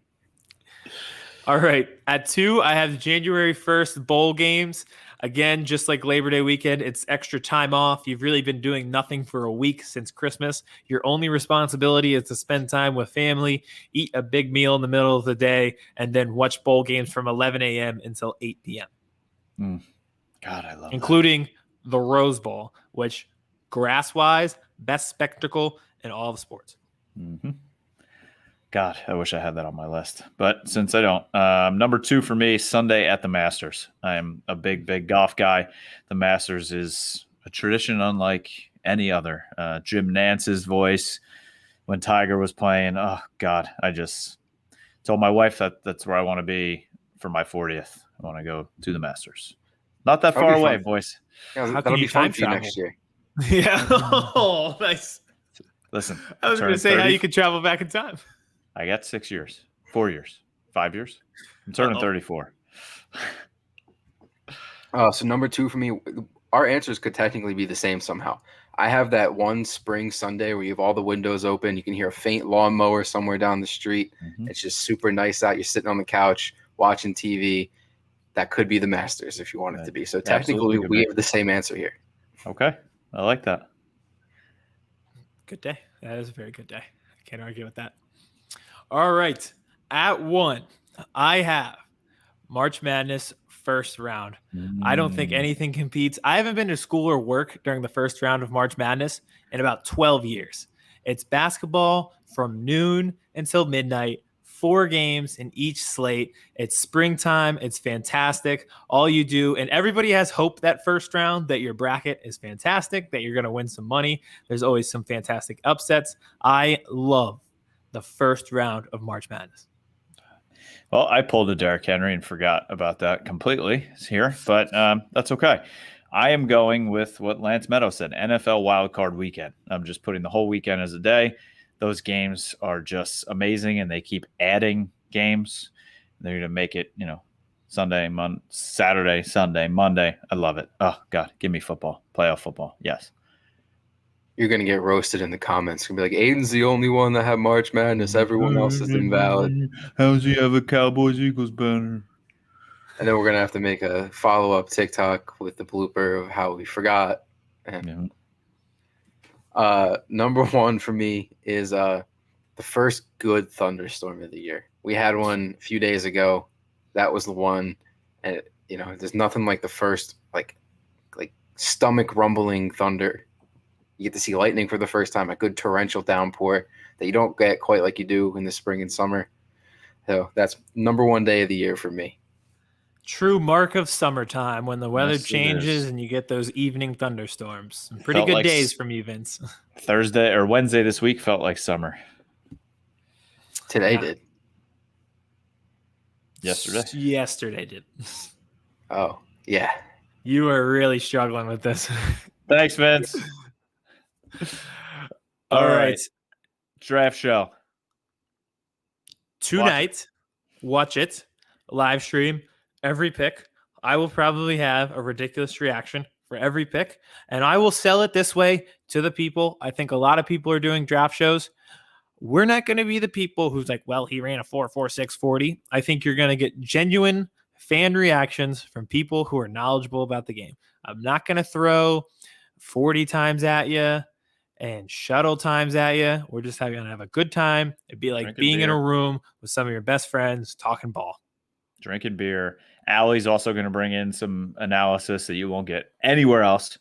All right. At 2, I have January 1st bowl games. Again, just like Labor Day weekend, it's extra time off. You've really been doing nothing for a week since Christmas. Your only responsibility is to spend time with family, eat a big meal in the middle of the day, and then watch bowl games from 11 a.m. until 8 p.m. God, I love including the Rose Bowl, which grass-wise, best spectacle in all of sports. Mm-hmm. God, I wish I had that on my list. But since I don't, number 2 for me, Sunday at the Masters. I am a big golf guy. The Masters is a tradition unlike any other. Jim Nance's voice when Tiger was playing. Oh, God, I just told my wife that's where I want to be for my 40th. I want to go to the Masters. Not that That'll far be away, fun. boys. Yeah, How that'll can be you fun time for you travel? next year. Yeah. Oh, nice. Listen, I was going to turning say how 30 you could travel back in time. I got 6 years, 4 years, 5 years. I'm turning 34. So number 2 for me, our answers could technically be the same somehow. I have that one spring Sunday where you have all the windows open. You can hear a faint lawnmower somewhere down the street. It's just super nice out. You're sitting on the couch watching TV. That could be the Masters if you want it to be. So technically, Absolutely could we be. have the same answer here. Okay. I like that. Good day. That is a very good day. I can't argue with that. All right. At 1, I have March Madness first round. I don't think anything competes. I haven't been to school or work during the first round of March Madness in about 12 years. It's basketball from noon until midnight, 4 games in each slate. It's springtime. It's fantastic. All you do, and everybody has hope that first round that your bracket is fantastic, that you're going to win some money. There's always some fantastic upsets. I love the first round of March Madness. Well, I pulled a Derrick Henry and forgot about that completely here, but that's okay. I am going with what Lance Medow said, NFL wildcard weekend. I'm just putting the whole weekend as a day. Those games are just amazing, and they keep adding games. They're going to make it, Sunday, Saturday, Sunday, Monday. I love it. Oh, God, give me football, playoff football. Yes. You're going to get roasted in the comments. You're going to be like, Aiden's the only one that had March Madness. Everyone else is invalid. How does he have a Cowboys-Eagles banner? And then we're going to have to make a follow-up TikTok with the blooper of how we forgot. And number 1 for me is the first good thunderstorm of the year. We had one a few days ago. That was the one. And, there's nothing like the first, like stomach rumbling thunder. You get to see lightning for the first time, a good torrential downpour that you don't get quite like you do in the spring and summer. So that's number 1 day of the year for me. True mark of summertime when the weather Yes, it changes is. and you get those evening thunderstorms. Some pretty Felt good like days from you, Vince. Thursday or Wednesday this week felt like summer. Today Yeah. did. Yesterday did. Oh, yeah. You are really struggling with this. Thanks, Vince. All right. Draft show. Tonight, watch it. Live stream every pick. I will probably have a ridiculous reaction for every pick, and I will sell it this way to the people. I think a lot of people are doing draft shows. We're not going to be the people who's like, well, he ran a 4.46 40. I think you're going to get genuine fan reactions from people who are knowledgeable about the game. I'm not going to throw 40 times at you and shuttle times at you. We're just going to have a good time. It'd be like Drinking being in beer. a room with some of your best friends talking ball. Drinking beer. Allie's also going to bring in some analysis that you won't get anywhere else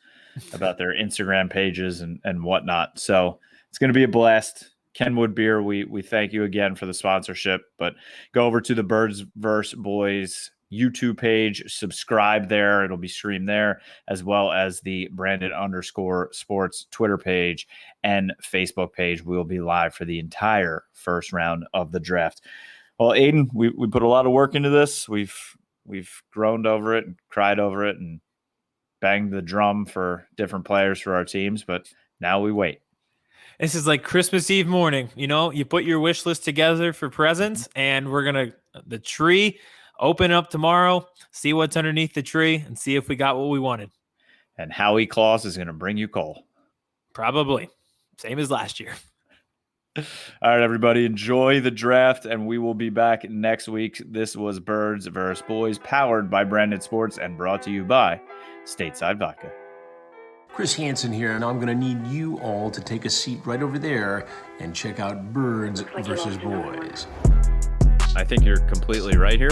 about their Instagram pages and whatnot. So it's going to be a blast. Kenwood Beer, we thank you again for the sponsorship, but go over to the Birds vs. Boys YouTube page, subscribe there. It'll be streamed there, as well as the Brandon_sports Twitter page and Facebook page. We'll be live for the entire first round of the draft. Well, Aidan, we put a lot of work into this. We've groaned over it and cried over it and banged the drum for different players for our teams, but now we wait. This is like Christmas Eve morning. You put your wish list together for presents, and we're going to, the tree, open up tomorrow, see what's underneath the tree, and see if we got what we wanted. And Howie Claus is going to bring you coal. Probably. Same as last year. All right, everybody, enjoy the draft, and we will be back next week. This was Birds vs. Boys, powered by Brandon Sports and brought to you by Stateside Vodka. Chris Hansen here, and I'm going to need you all to take a seat right over there and check out Birds vs. Boys. I think you're completely right here,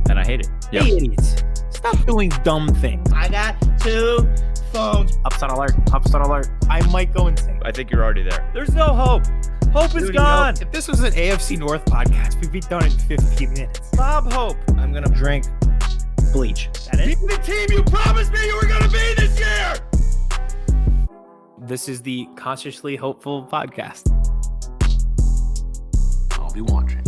and I hate it. Hey, idiots. Stop doing dumb things. I got 2 phones. Upset alert. Upset alert. I might go insane. I think you're already there. There's no hope. Hope is Dude, gone. If this was an AFC North podcast, we'd be done in 15 minutes. Bob Hope. I'm gonna drink bleach. That Be it? the team you promised me you were gonna be this year! This is the Consciously Hopeful podcast. I'll be watching.